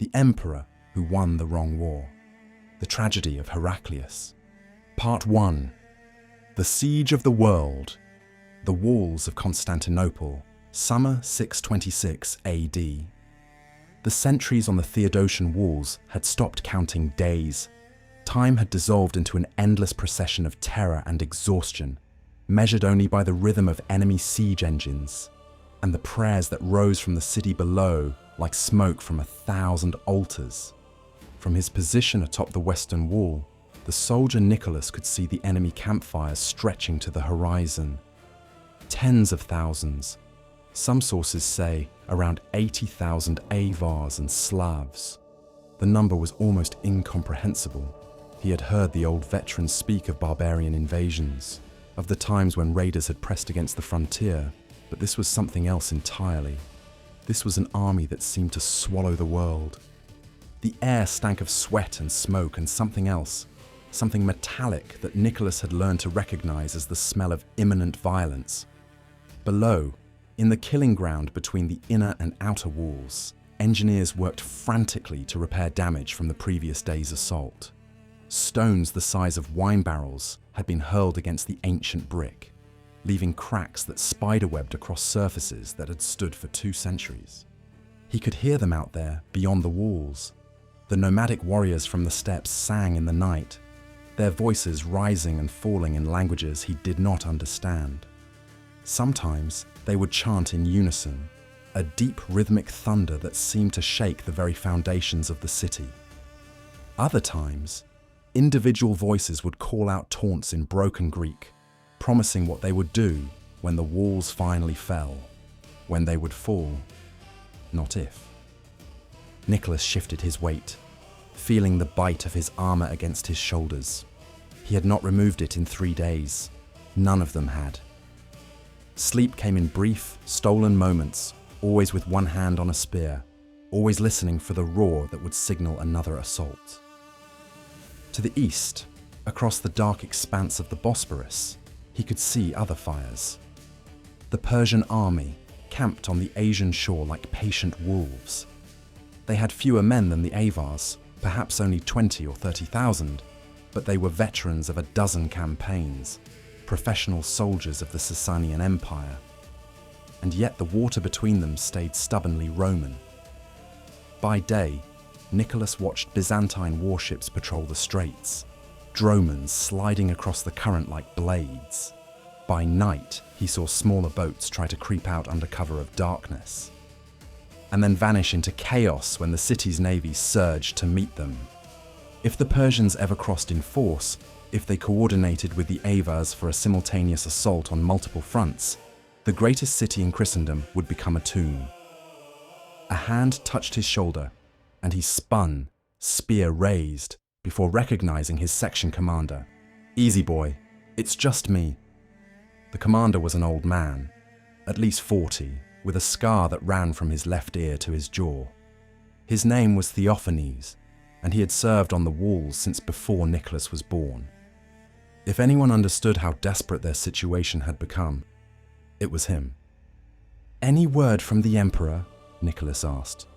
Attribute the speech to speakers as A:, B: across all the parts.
A: The emperor who won the wrong war. The tragedy of Heraclius. Part 1. The Siege of the World. The Walls of Constantinople. Summer 626 AD. The sentries on the Theodosian walls had stopped counting days. Time had dissolved into an endless procession of terror and exhaustion, measured only by the rhythm of enemy siege engines, and the prayers that rose from the city below like smoke from 1,000 altars. From his position atop the western wall, the soldier Nicholas could see the enemy campfires stretching to the horizon. Tens of thousands. Some sources say around 80,000 Avars and Slavs. The number was almost incomprehensible. He had heard the old veterans speak of barbarian invasions, of the times when raiders had pressed against the frontier, but this was something else entirely. This was an army that seemed to swallow the world. The air stank of sweat and smoke and something else, something metallic that Nicholas had learned to recognize as the smell of imminent violence. Below, in the killing ground between the inner and outer walls, engineers worked frantically to repair damage from the previous day's assault. Stones the size of wine barrels had been hurled against the ancient brick, leaving cracks that spiderwebbed across surfaces that had stood for 2 centuries. He could hear them out there beyond the walls. The nomadic warriors from the steppes sang in the night, their voices rising and falling in languages he did not understand. Sometimes they would chant in unison, a deep rhythmic thunder that seemed to shake the very foundations of the city. Other times, individual voices would call out taunts in broken Greek, promising what they would do when the walls finally fell, when they would fall, not if. Nicholas shifted his weight, feeling the bite of his armor against his shoulders. He had not removed it in 3 days. None of them had. Sleep came in brief, stolen moments, always with one hand on a spear, always listening for the roar that would signal another assault. To the east, across the dark expanse of the Bosporus, he could see other fires. The Persian army camped on the Asian shore like patient wolves. They had fewer men than the Avars, perhaps only 20 or 30,000, but they were veterans of a dozen campaigns, professional soldiers of the Sassanid Empire. And yet the water between them stayed stubbornly Roman. By day, Nicholas watched Byzantine warships patrol the straits, dromons sliding across the current like blades. By night, he saw smaller boats try to creep out under cover of darkness, and then vanish into chaos when the city's navy surged to meet them. If the Persians ever crossed in force, if they coordinated with the Avars for a simultaneous assault on multiple fronts, the greatest city in Christendom would become a tomb. A hand touched his shoulder, and he spun, spear raised, before recognizing his section commander. "Easy, boy. It's just me." The commander was an old man, at least 40, with a scar that ran from his left ear to his jaw. His name was Theophanes, and he had served on the walls since before Nicholas was born. If anyone understood how desperate their situation had become, it was him. "Any word from the emperor?" Nicholas asked,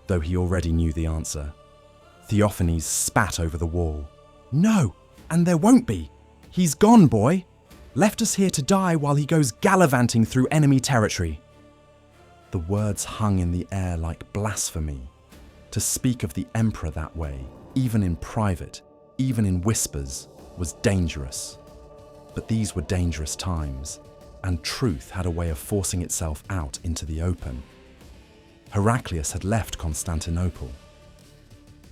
A: though he already knew the answer. Theophanes spat over the wall. "No, and there won't be. He's gone, boy. Left us here to die while he goes gallivanting through enemy territory." The words hung in the air like blasphemy. To speak of the emperor that way, even in private, even in whispers, was dangerous. But these were dangerous times, and truth had a way of forcing itself out into the open. Heraclius had left Constantinople.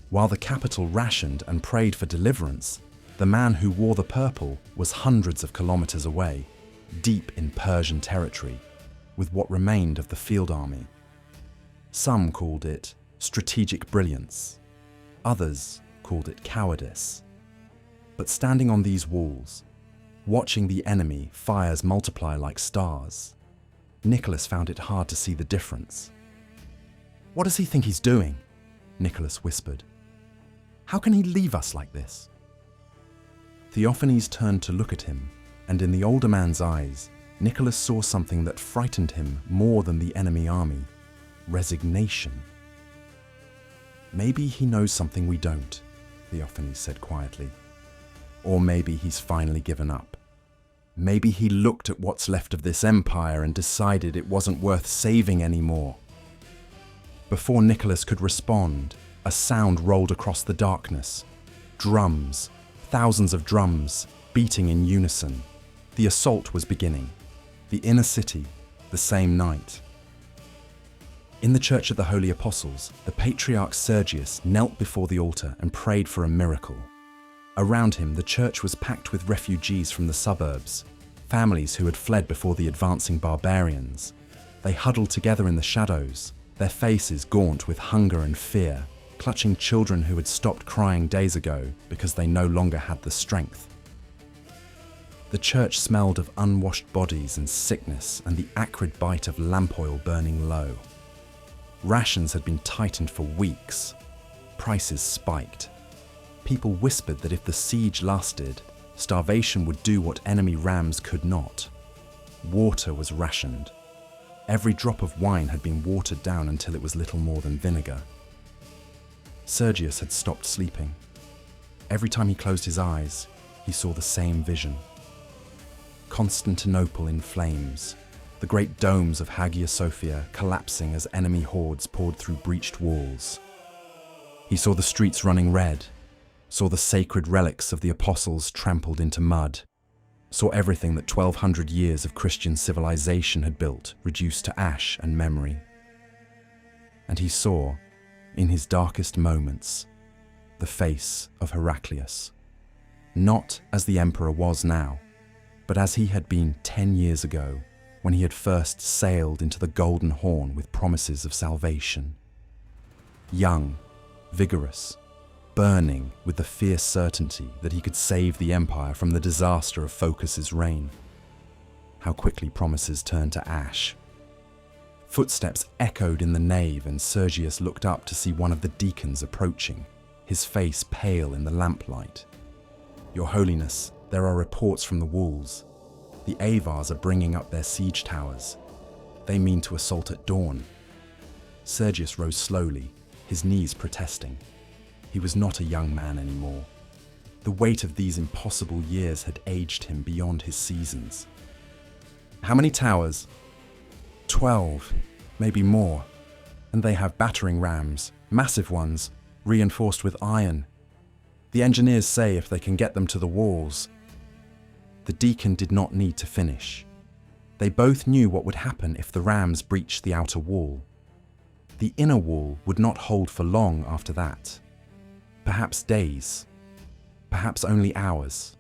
A: While the capital rationed and prayed for deliverance, the man who wore the purple was hundreds of kilometers away, deep in Persian territory, with what remained of the field army. Some called it strategic brilliance. Others called it cowardice. But standing on these walls, watching the enemy fires multiply like stars, Nicholas found it hard to see the difference. "What does he think he's doing?" Nicholas whispered. "How can he leave us like this?" Theophanes turned to look at him, and in the older man's eyes, Nicholas saw something that frightened him more than the enemy army: resignation. Maybe he knows something we don't, Theophanes said quietly. Or maybe he's finally given up. Maybe he looked at what's left of this empire and decided it wasn't worth saving anymore. Before Nicholas could respond, a sound rolled across the darkness. Drums, thousands of drums, beating in unison. The assault was beginning. The inner city, the same night. In the Church of the Holy Apostles, the Patriarch Sergius knelt before the altar and prayed for a miracle. Around him, the church was packed with refugees from the suburbs, families who had fled before the advancing barbarians. They huddled together in the shadows, their faces gaunt with hunger and fear, clutching children who had stopped crying days ago because they no longer had the strength. The church smelled of unwashed bodies and sickness and the acrid bite of lamp oil burning low. Rations had been tightened for weeks. Prices spiked. People whispered that if the siege lasted, starvation would do what enemy rams could not. Water was rationed. Every drop of wine had been watered down until it was little more than vinegar. Sergius had stopped sleeping. Every time he closed his eyes, he saw the same vision. Constantinople in flames, the great domes of Hagia Sophia collapsing as enemy hordes poured through breached walls. He saw the streets running red, saw the sacred relics of the apostles trampled into mud, saw everything that 1,200 years of Christian civilization had built reduced to ash and memory. And he saw, in his darkest moments, the face of Heraclius, not as the emperor was now, but as he had been 10 years ago, when he had first sailed into the Golden Horn with promises of salvation. Young, vigorous, burning with the fierce certainty that he could save the empire from the disaster of Phocas's reign. How quickly promises turned to ash. Footsteps echoed in the nave, and Sergius looked up to see one of the deacons approaching, his face pale in the lamplight. "Your Holiness, there are reports from the walls. The Avars are bringing up their siege towers. They mean to assault at dawn." Sergius rose slowly, his knees protesting. He was not a young man anymore. The weight of these impossible years had aged him beyond his seasons. "How many towers?" 12, maybe more. And they have battering rams, massive ones, reinforced with iron. The engineers say if they can get them to the walls. The deacon did not need to finish. They both knew what would happen if the rams breached the outer wall. The inner wall would not hold for long after that. Perhaps days. Perhaps only hours.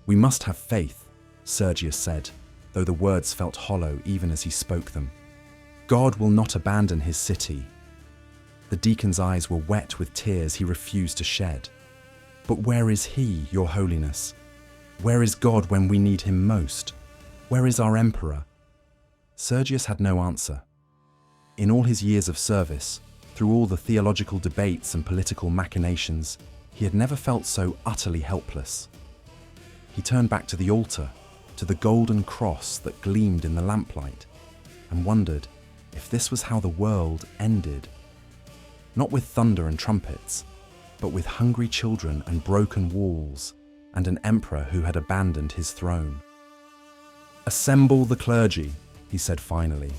A: "We must have faith," Sergius said, though the words felt hollow even as he spoke them. "God will not abandon his city." The deacon's eyes were wet with tears he refused to shed. "But where is he, Your Holiness? Where is God when we need him most? Where is our emperor?" Sergius had no answer. In all his years of service, through all the theological debates and political machinations, he had never felt so utterly helpless. He turned back to the altar, to the golden cross that gleamed in the lamplight, and wondered if this was how the world ended. Not with thunder and trumpets, but with hungry children and broken walls, and an emperor who had abandoned his throne. "Assemble the clergy," he said finally.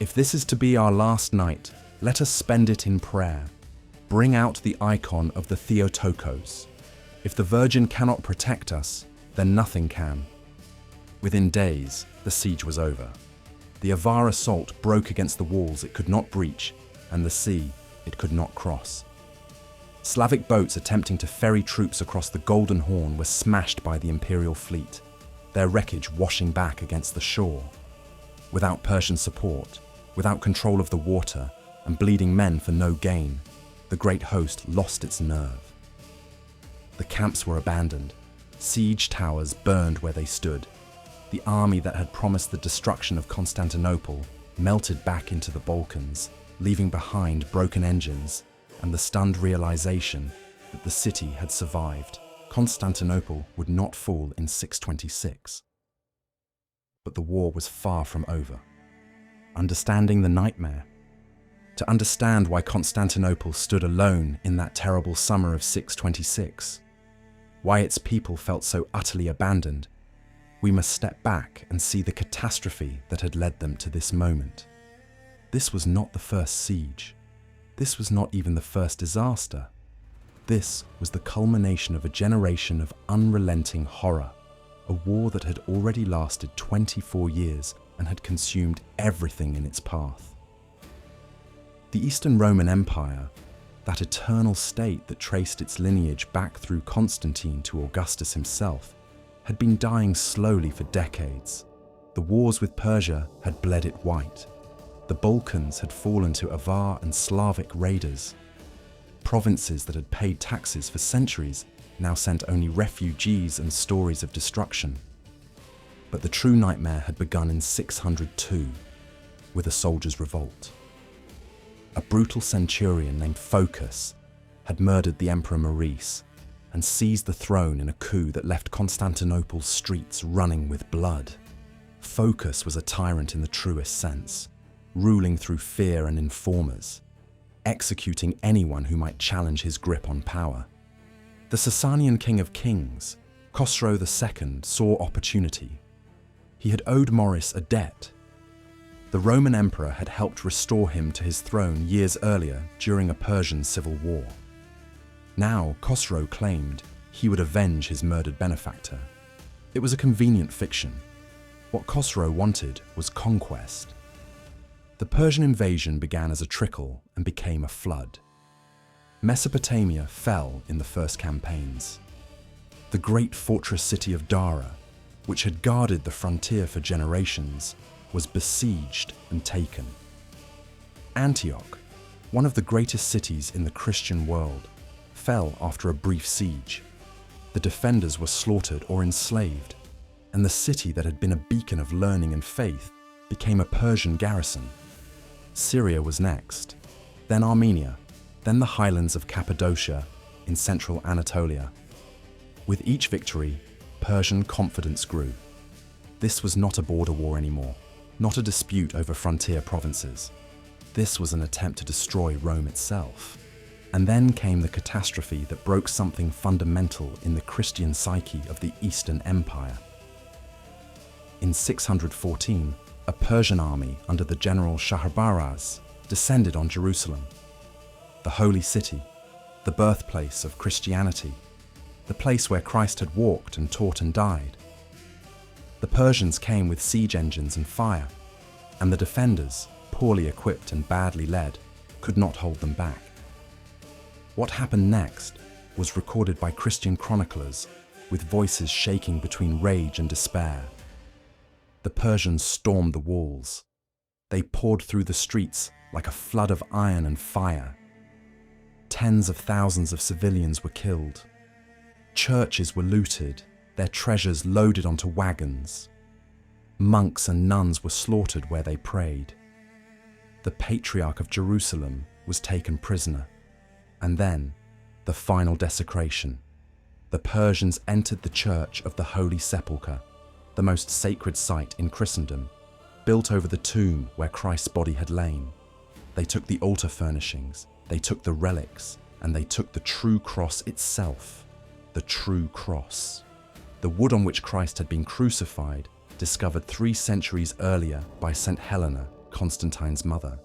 A: "If this is to be our last night, let us spend it in prayer. Bring out the icon of the Theotokos. If the Virgin cannot protect us, then nothing can." Within days, the siege was over. The Avar assault broke against the walls it could not breach, and the sea it could not cross. Slavic boats attempting to ferry troops across the Golden Horn were smashed by the imperial fleet, their wreckage washing back against the shore. Without Persian support, without control of the water, and bleeding men for no gain, the great host lost its nerve. The camps were abandoned. Siege towers burned where they stood. The army that had promised the destruction of Constantinople melted back into the Balkans, leaving behind broken engines and the stunned realization that the city had survived. Constantinople would not fall in 626. But the war was far from over. Understanding the nightmare, to understand why Constantinople stood alone in that terrible summer of 626, why its people felt so utterly abandoned, we must step back and see the catastrophe that had led them to this moment. This was not the first siege. This was not even the first disaster. This was the culmination of a generation of unrelenting horror, a war that had already lasted 24 years and had consumed everything in its path. The Eastern Roman Empire, that eternal state that traced its lineage back through Constantine to Augustus himself, had been dying slowly for decades. The wars with Persia had bled it white. The Balkans had fallen to Avar and Slavic raiders. Provinces that had paid taxes for centuries now sent only refugees and stories of destruction. But the true nightmare had begun in 602 with a soldier's revolt. A brutal centurion named Phocas had murdered the Emperor Maurice and seized the throne in a coup that left Constantinople's streets running with blood. Phocas was a tyrant in the truest sense, ruling through fear and informers, executing anyone who might challenge his grip on power. The Sasanian king of kings, Khosrow II, saw opportunity. He had owed Maurice a debt. The Roman emperor had helped restore him to his throne years earlier during a Persian civil war. Now Khosrow claimed he would avenge his murdered benefactor. It was a convenient fiction. What Khosrow wanted was conquest. The Persian invasion began as a trickle and became a flood. Mesopotamia fell in the first campaigns. The great fortress city of Dara, which had guarded the frontier for generations, was besieged and taken. Antioch, one of the greatest cities in the Christian world, fell after a brief siege. The defenders were slaughtered or enslaved, and the city that had been a beacon of learning and faith became a Persian garrison. Syria was next, then Armenia, then the highlands of Cappadocia in central Anatolia. With each victory, Persian confidence grew. This was not a border war anymore, not a dispute over frontier provinces. This was an attempt to destroy Rome itself. And then came the catastrophe that broke something fundamental in the Christian psyche of the Eastern Empire. In 614, a Persian army under the general Shahrbaraz descended on Jerusalem, the holy city, the birthplace of Christianity, the place where Christ had walked and taught and died. The Persians came with siege engines and fire, and the defenders, poorly equipped and badly led, could not hold them back. What happened next was recorded by Christian chroniclers with voices shaking between rage and despair. The Persians stormed the walls. They poured through the streets like a flood of iron and fire. Tens of thousands of civilians were killed. Churches were looted, their treasures loaded onto wagons. Monks and nuns were slaughtered where they prayed. The Patriarch of Jerusalem was taken prisoner. And then, the final desecration. The Persians entered the Church of the Holy Sepulchre, the most sacred site in Christendom, built over the tomb where Christ's body had lain. They took the altar furnishings, they took the relics, and they took the true cross itself, the true cross. The wood on which Christ had been crucified, discovered 3 centuries earlier by St. Helena, Constantine's mother.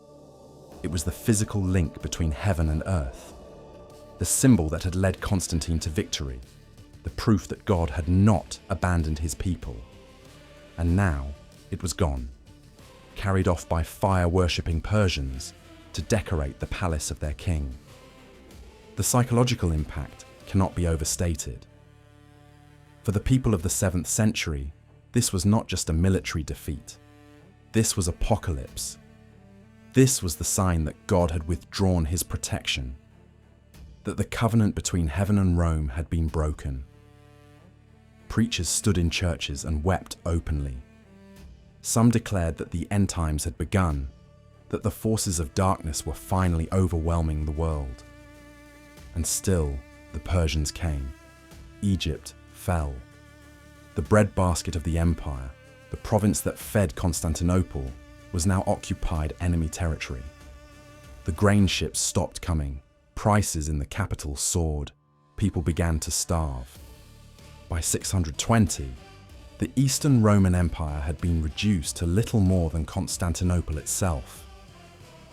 A: It was the physical link between heaven and earth, the symbol that had led Constantine to victory, the proof that God had not abandoned his people. And now it was gone, carried off by fire-worshipping Persians to decorate the palace of their king. The psychological impact cannot be overstated. For the people of the 7th century, this was not just a military defeat. This was apocalypse. This was the sign that God had withdrawn his protection, that the covenant between heaven and Rome had been broken. Preachers stood in churches and wept openly. Some declared that the end times had begun, that the forces of darkness were finally overwhelming the world. And still, the Persians came. Egypt fell. The breadbasket of the empire, the province that fed Constantinople, was now occupied enemy territory. The grain ships stopped coming, prices in the capital soared, people began to starve. By 620, the Eastern Roman Empire had been reduced to little more than Constantinople itself.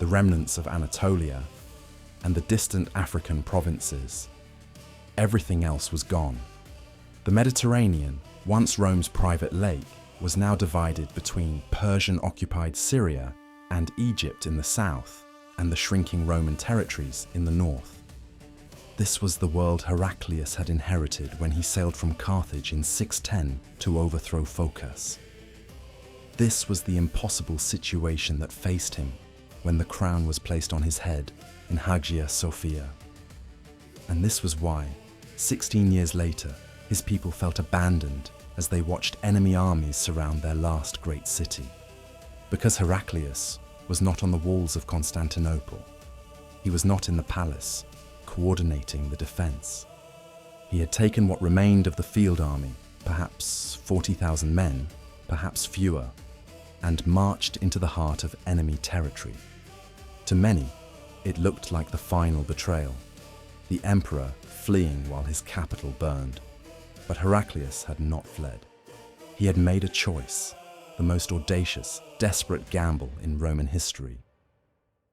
A: The remnants of Anatolia and the distant African provinces. Everything else was gone. The Mediterranean, once Rome's private lake, was now divided between Persian-occupied Syria and Egypt in the south, and the shrinking Roman territories in the north. This was the world Heraclius had inherited when he sailed from Carthage in 610 to overthrow Phocas. This was the impossible situation that faced him when the crown was placed on his head in Hagia Sophia. And this was why, 16 years later, his people felt abandoned as they watched enemy armies surround their last great city. Because Heraclius was not on the walls of Constantinople. He was not in the palace, coordinating the defense. He had taken what remained of the field army, perhaps 40,000 men, perhaps fewer, and marched into the heart of enemy territory. To many, it looked like the final betrayal, the emperor fleeing while his capital burned. But Heraclius had not fled. He had made a choice, the most audacious, desperate gamble in Roman history.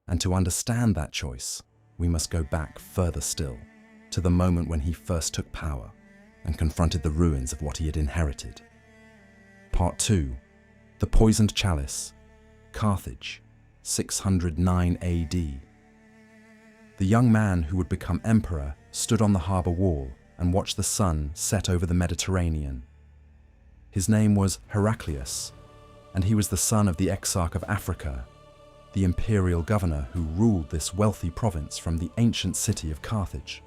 A: And to understand that choice, we must go back further still, to the moment when he first took power and confronted the ruins of what he had inherited. Part 2. The Poisoned Chalice, Carthage, 609 AD. The young man who would become emperor stood on the harbour wall and watched the sun set over the Mediterranean. His name was Heraclius, and he was the son of the Exarch of Africa, the imperial governor who ruled this wealthy province from the ancient city of Carthage.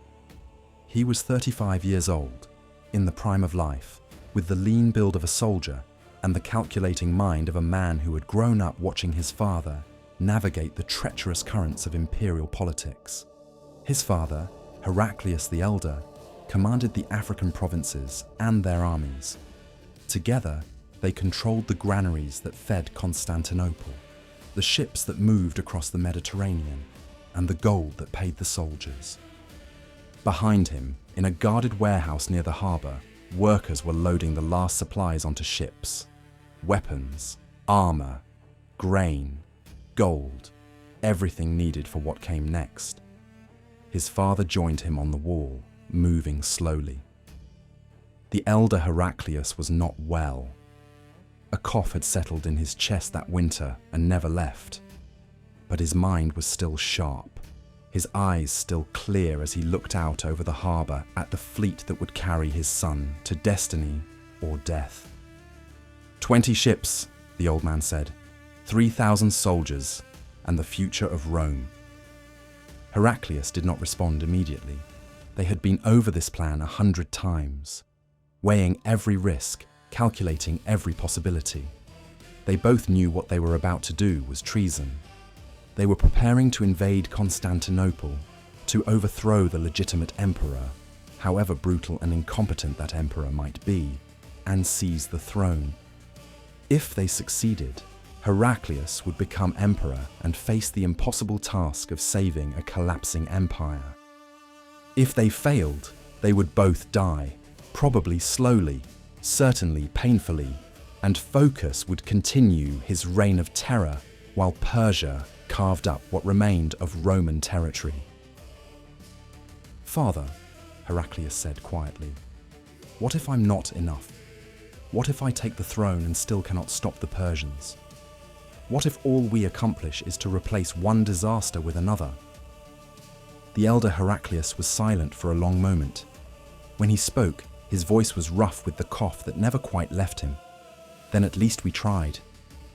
A: He was 35 years old, in the prime of life, with the lean build of a soldier and the calculating mind of a man who had grown up watching his father navigate the treacherous currents of imperial politics. His father, Heraclius the Elder, commanded the African provinces and their armies. Together, they controlled the granaries that fed Constantinople, the ships that moved across the Mediterranean, and the gold that paid the soldiers. Behind him, in a guarded warehouse near the harbour, workers were loading the last supplies onto ships. Weapons, armour, grain, gold, everything needed for what came next. His father joined him on the wall, moving slowly. The elder Heraclius was not well. A cough had settled in his chest that winter and never left. But his mind was still sharp, his eyes still clear as he looked out over the harbour at the fleet that would carry his son to destiny or death. 20 ships, the old man said, 3,000 soldiers, and the future of Rome. Heraclius did not respond immediately. They had been over this plan 100 times, weighing every risk, calculating every possibility. They both knew what they were about to do was treason. They were preparing to invade Constantinople, to overthrow the legitimate emperor, however brutal and incompetent that emperor might be, and seize the throne. If they succeeded, Heraclius would become emperor and face the impossible task of saving a collapsing empire. If they failed, they would both die, probably slowly, certainly painfully, and Phocas would continue his reign of terror while Persia carved up what remained of Roman territory. "Father," Heraclius said quietly, "what if I'm not enough? What if I take the throne and still cannot stop the Persians? What if all we accomplish is to replace one disaster with another?" The elder Heraclius was silent for a long moment. When he spoke, his voice was rough with the cough that never quite left him. "Then at least we tried.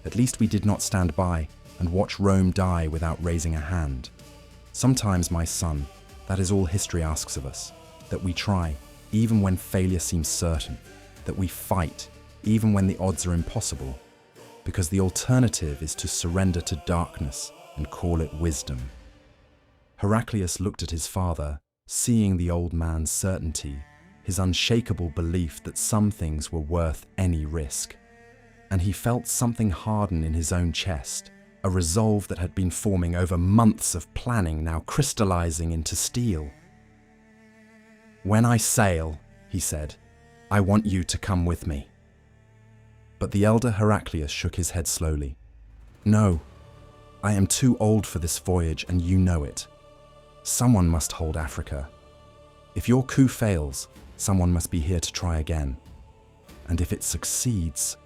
A: At least we did not stand by and watch Rome die without raising a hand. Sometimes, my son, that is all history asks of us, that we try, even when failure seems certain, that we fight, even when the odds are impossible, because the alternative is to surrender to darkness and call it wisdom." Heraclius looked at his father, seeing the old man's certainty, his unshakable belief that some things were worth any risk. And he felt something harden in his own chest, a resolve that had been forming over months of planning now crystallizing into steel. "When I sail," he said, "I want you to come with me." But the elder Heraclius shook his head slowly. "No, I am too old for this voyage, and you know it. Someone must hold Africa. If your coup fails, someone must be here to try again. And if it succeeds..."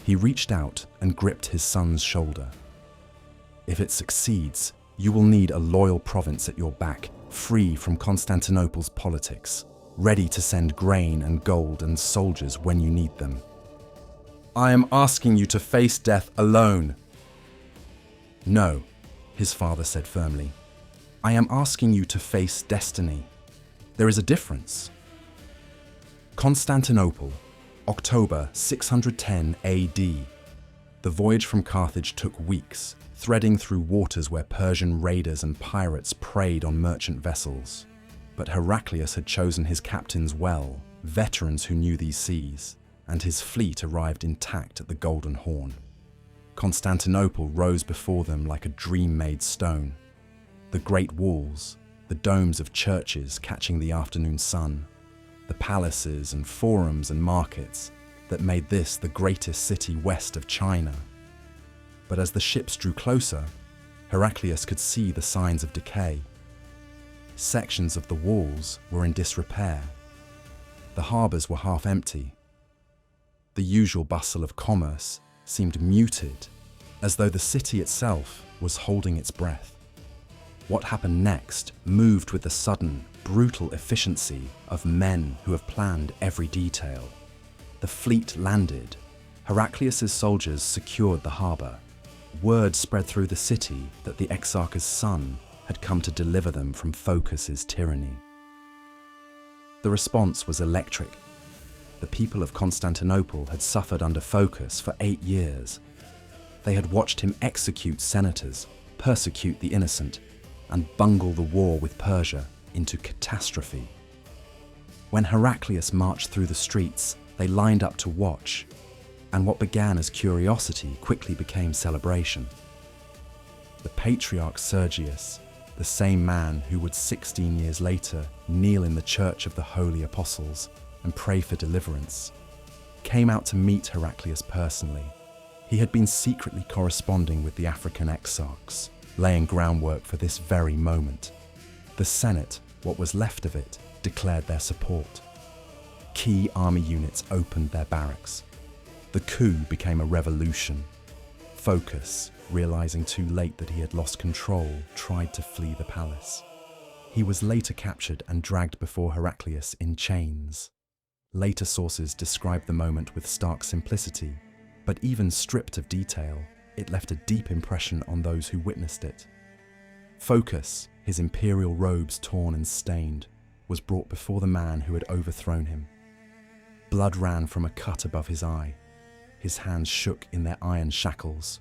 A: He reached out and gripped his son's shoulder. "If it succeeds, you will need a loyal province at your back, free from Constantinople's politics, ready to send grain and gold and soldiers when you need them. I am asking you to face death alone." "No," his father said firmly. "I am asking you to face destiny. There is a difference." Constantinople, October 610 AD. The voyage from Carthage took weeks, threading through waters where Persian raiders and pirates preyed on merchant vessels. But Heraclius had chosen his captains well, veterans who knew these seas, and his fleet arrived intact at the Golden Horn. Constantinople rose before them like a dream-made stone. The great walls, the domes of churches catching the afternoon sun, the palaces and forums and markets that made this the greatest city west of China. But as the ships drew closer, Heraclius could see the signs of decay. Sections of the walls were in disrepair. The harbours were half empty. The usual bustle of commerce seemed muted, as though the city itself was holding its breath. What happened next moved with the sudden, brutal efficiency of men who have planned every detail. The fleet landed. Heraclius's soldiers secured the harbour. Word spread through the city that the exarch's son had come to deliver them from Phocas's tyranny. The response was electric. The people of Constantinople had suffered under Phocas for 8 years. They had watched him execute senators, persecute the innocent, and bungle the war with Persia into catastrophe. When Heraclius marched through the streets, they lined up to watch, and what began as curiosity quickly became celebration. The patriarch Sergius, the same man who would 16 years later kneel in the Church of the Holy Apostles and pray for deliverance, came out to meet Heraclius personally. He had been secretly corresponding with the African exarchs, laying groundwork for this very moment. The Senate, what was left of it, declared their support. Key army units opened their barracks. The coup became a revolution. Phocas, realizing too late that he had lost control, tried to flee the palace. He was later captured and dragged before Heraclius in chains. Later sources describe the moment with stark simplicity, but even stripped of detail, it left a deep impression on those who witnessed it. Phocas, his imperial robes torn and stained, was brought before the man who had overthrown him. Blood ran from a cut above his eye. His hands shook in their iron shackles.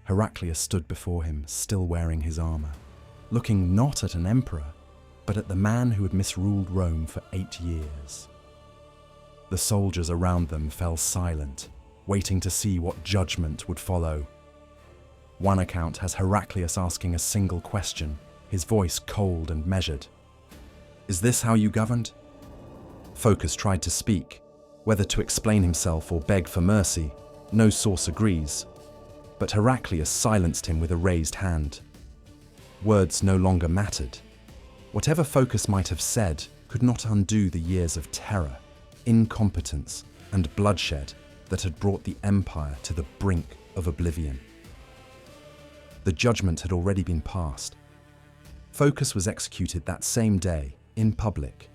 A: Heraclius stood before him, still wearing his armour, looking not at an emperor, but at the man who had misruled Rome for 8 years. The soldiers around them fell silent, waiting to see what judgment would follow. One account has Heraclius asking a single question, his voice cold and measured. "Is this how you governed?" Phocas tried to speak. Whether to explain himself or beg for mercy, no source agrees. But Heraclius silenced him with a raised hand. Words no longer mattered. Whatever Phocas might have said could not undo the years of terror, incompetence, and bloodshed that had brought the empire to the brink of oblivion. The judgment had already been passed. Phocas was executed that same day, in public,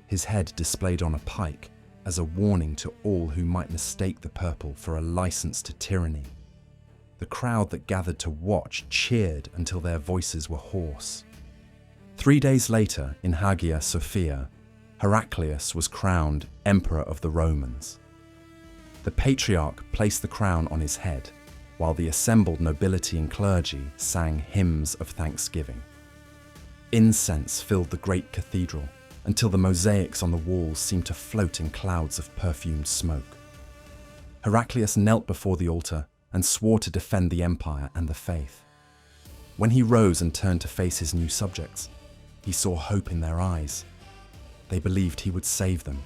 A: his head displayed on a pike as a warning to all who might mistake the purple for a license to tyranny. The crowd that gathered to watch cheered until their voices were hoarse. 3 days later, in Hagia Sophia, Heraclius was crowned Emperor of the Romans. The patriarch placed the crown on his head, while the assembled nobility and clergy sang hymns of thanksgiving. Incense filled the great cathedral, until the mosaics on the walls seemed to float in clouds of perfumed smoke. Heraclius knelt before the altar and swore to defend the empire and the faith. When he rose and turned to face his new subjects, he saw hope in their eyes. They believed he would save them.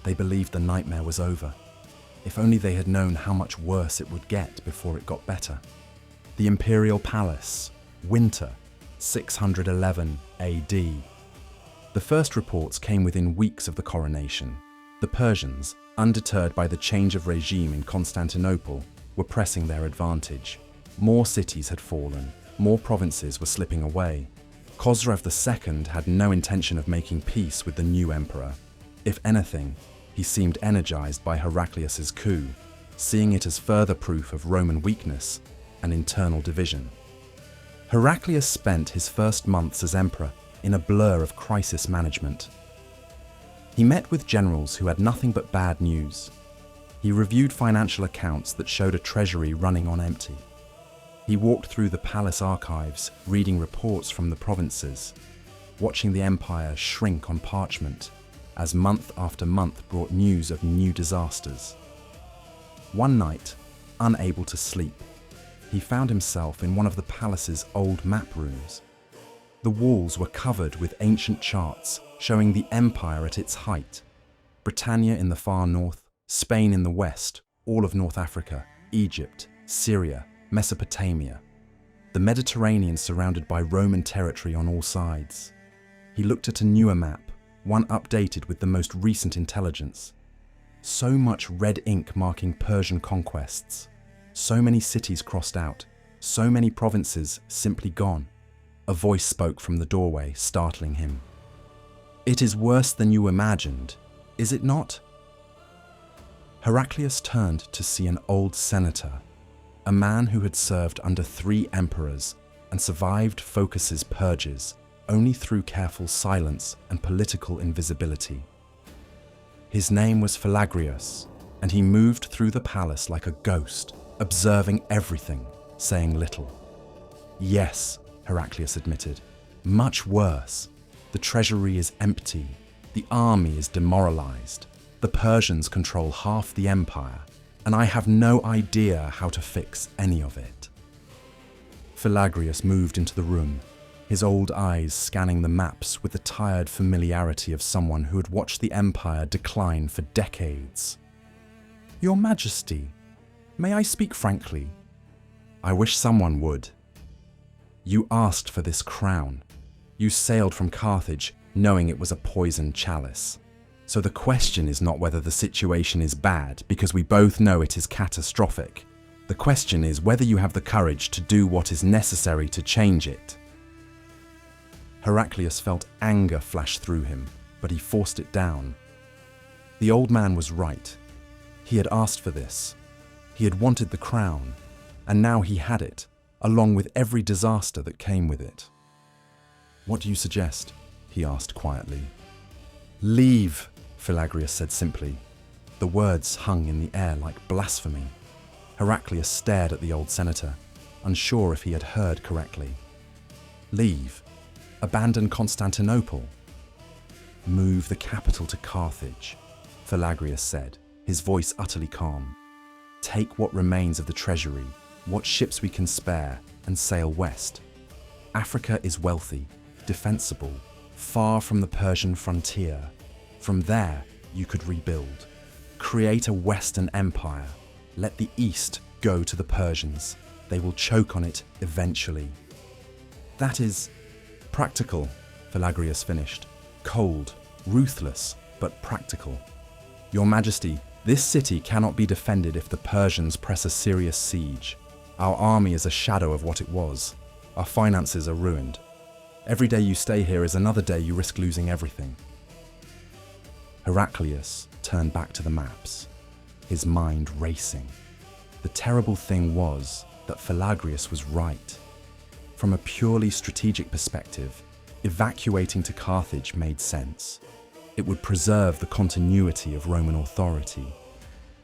A: They believed the nightmare was over. If only they had known how much worse it would get before it got better. The Imperial Palace, winter, 611 AD. The first reports came within weeks of the coronation. The Persians, undeterred by the change of regime in Constantinople, were pressing their advantage. More cities had fallen, more provinces were slipping away. Khosrow II had no intention of making peace with the new emperor. If anything, he seemed energized by Heraclius's coup, seeing it as further proof of Roman weakness and internal division. Heraclius spent his first months as emperor in a blur of crisis management. He met with generals who had nothing but bad news. He reviewed financial accounts that showed a treasury running on empty. He walked through the palace archives, reading reports from the provinces, watching the empire shrink on parchment as month after month brought news of new disasters. One night, unable to sleep, he found himself in one of the palace's old map rooms. The walls were covered with ancient charts showing the empire at its height. Britannia in the far north, Spain in the west, all of North Africa, Egypt, Syria, Mesopotamia. The Mediterranean surrounded by Roman territory on all sides. He looked at a newer map, one updated with the most recent intelligence. So much red ink marking Persian conquests. So many cities crossed out, so many provinces simply gone. A voice spoke from the doorway, startling him. "It is worse than you imagined, is it not?" Heraclius turned to see an old senator, a man who had served under 3 emperors and survived Phocas's purges only through careful silence and political invisibility. His name was Heraclius, and he moved through the palace like a ghost, observing everything, saying little. "Yes," Heraclius admitted, "much worse. The treasury is empty, the army is demoralized, the Persians control half the empire, and I have no idea how to fix any of it." Heraclius moved into the room, his old eyes scanning the maps with the tired familiarity of someone who had watched the empire decline for decades. "Your Majesty, may I speak frankly?" "I wish someone would." "You asked for this crown. You sailed from Carthage knowing it was a poisoned chalice. So the question is not whether the situation is bad, because we both know it is catastrophic. The question is whether you have the courage to do what is necessary to change it." Heraclius felt anger flash through him, but he forced it down. The old man was right. He had asked for this. He had wanted the crown, and now he had it, along with every disaster that came with it. "What do you suggest?" he asked quietly. "Leave," Heraclius said simply. The words hung in the air like blasphemy. Heraclius stared at the old senator, unsure if he had heard correctly. "Leave? Abandon Constantinople?" "Move the capital to Carthage," Heraclius said, his voice utterly calm. "Take what remains of the treasury, what ships we can spare, and sail west. Africa is wealthy, defensible, far from the Persian frontier. From there, you could rebuild. Create a Western empire. Let the East go to the Persians. They will choke on it eventually." "That is practical," Heraclius finished. "Cold, ruthless, but practical. Your Majesty, this city cannot be defended if the Persians press a serious siege. Our army is a shadow of what it was. Our finances are ruined. Every day you stay here is another day you risk losing everything." Heraclius turned back to the maps, his mind racing. The terrible thing was that Heraclius was right. From a purely strategic perspective, evacuating to Carthage made sense. It would preserve the continuity of Roman authority.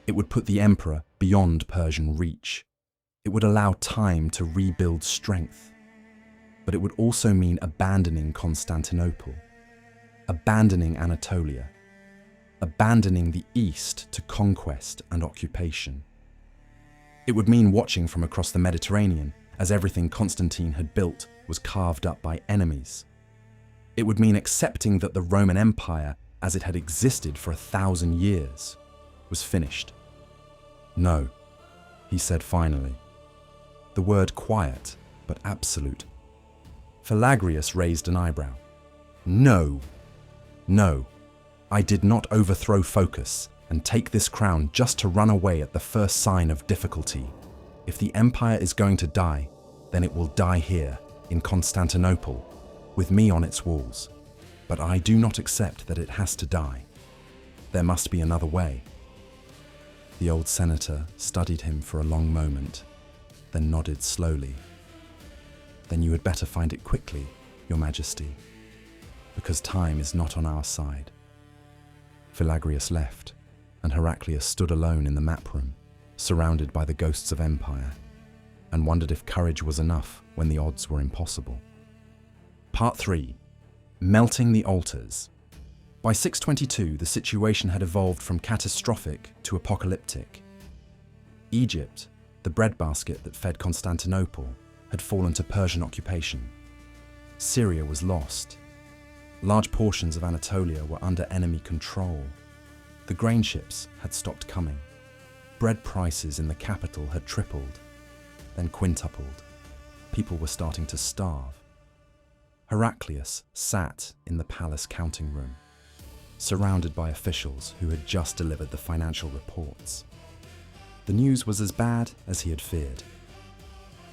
A: It would put the emperor beyond Persian reach. It would allow time to rebuild strength. But it would also mean abandoning Constantinople, abandoning Anatolia, abandoning the East to conquest and occupation. It would mean watching from across the Mediterranean as everything Constantine had built was carved up by enemies. It would mean accepting that the Roman Empire, as it had existed for 1,000 years, was finished. No, he said finally. The word quiet, but absolute. Philagrius raised an eyebrow. No, no, I did not overthrow Phocas and take this crown just to run away at the first sign of difficulty. If the empire is going to die, then it will die here, in Constantinople, with me on its walls. But I do not accept that it has to die. There must be another way. The old senator studied him for a long moment, then nodded slowly. Then you had better find it quickly, Your Majesty, because time is not on our side. Philagrius left, and Heraclius stood alone in the map room, surrounded by the ghosts of empire, and wondered if courage was enough when the odds were impossible. Part 3. Melting the altars. By 622, the situation had evolved from catastrophic to apocalyptic. Egypt, the breadbasket that fed Constantinople, had fallen to Persian occupation. Syria was lost. Large portions of Anatolia were under enemy control. The grain ships had stopped coming. Bread prices in the capital had tripled, then quintupled. People were starting to starve. Heraclius sat in the palace counting room, surrounded by officials who had just delivered the financial reports. The news was as bad as he had feared.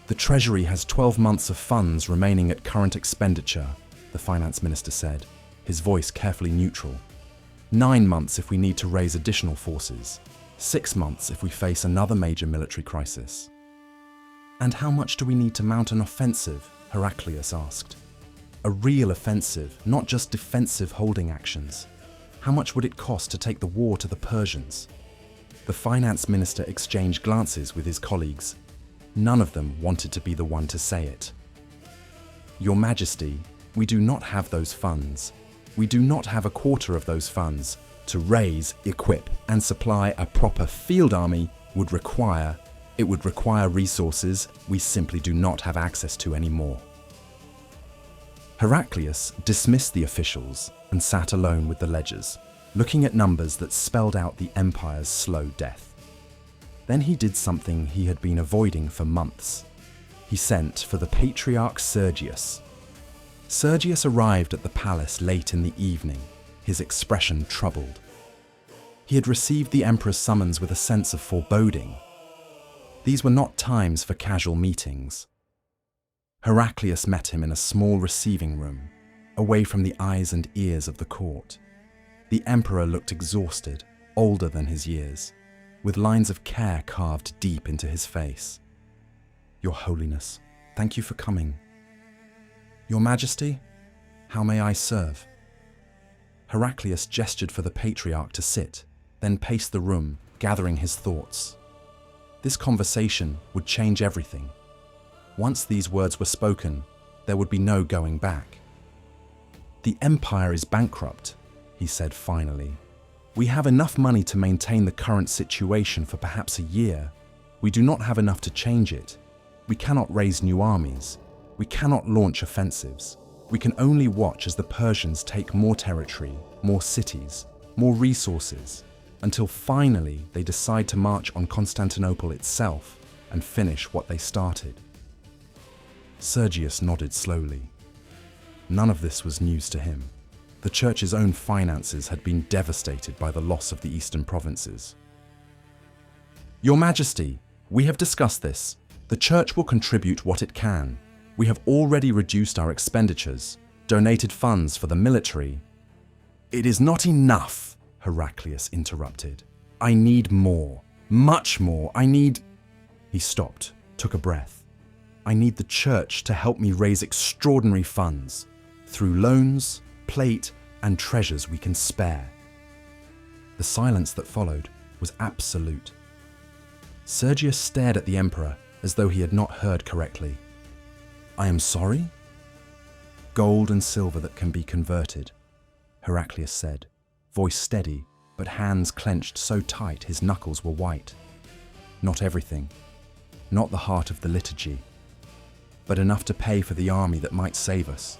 A: The Treasury has 12 months of funds remaining at current expenditure, the finance minister said, his voice carefully neutral. 9 months if we need to raise additional forces. 6 months if we face another major military crisis. And how much do we need to mount an offensive? Heraclius asked. A real offensive, not just defensive holding actions. How much would it cost to take the war to the Persians? The finance minister exchanged glances with his colleagues. None of them wanted to be the one to say it. Your Majesty, we do not have those funds. We do not have a quarter of those funds. To raise, equip, and supply a proper field army would require resources we simply do not have access to anymore. Heraclius dismissed the officials and sat alone with the ledgers, looking at numbers that spelled out the empire's slow death. Then he did something he had been avoiding for months. He sent for the patriarch Sergius. Sergius arrived at the palace late in the evening, his expression troubled. He had received the emperor's summons with a sense of foreboding. These were not times for casual meetings. Heraclius met him in a small receiving room, away from the eyes and ears of the court. The emperor looked exhausted, older than his years, with lines of care carved deep into his face. Your Holiness, thank you for coming. Your Majesty, how may I serve? Heraclius gestured for the patriarch to sit, then paced the room, gathering his thoughts. This conversation would change everything. Once these words were spoken, there would be no going back. The empire is bankrupt, he said finally. We have enough money to maintain the current situation for perhaps a year. We do not have enough to change it. We cannot raise new armies. We cannot launch offensives. We can only watch as the Persians take more territory, more cities, more resources, until finally they decide to march on Constantinople itself and finish what they started. Sergius nodded slowly. None of this was news to him. The church's own finances had been devastated by the loss of the eastern provinces. Your Majesty, we have discussed this. The church will contribute what it can. We have already reduced our expenditures, donated funds for the military. It is not enough, Heraclius interrupted. I need more, much more. He stopped, took a breath. I need the church to help me raise extraordinary funds through loans, plate, and treasures we can spare. The silence that followed was absolute. Sergius stared at the emperor as though he had not heard correctly. I am sorry? Gold and silver that can be converted, Heraclius said, voice steady, but hands clenched so tight his knuckles were white. Not everything. not the heart of the liturgy, but enough to pay for the army that might save us,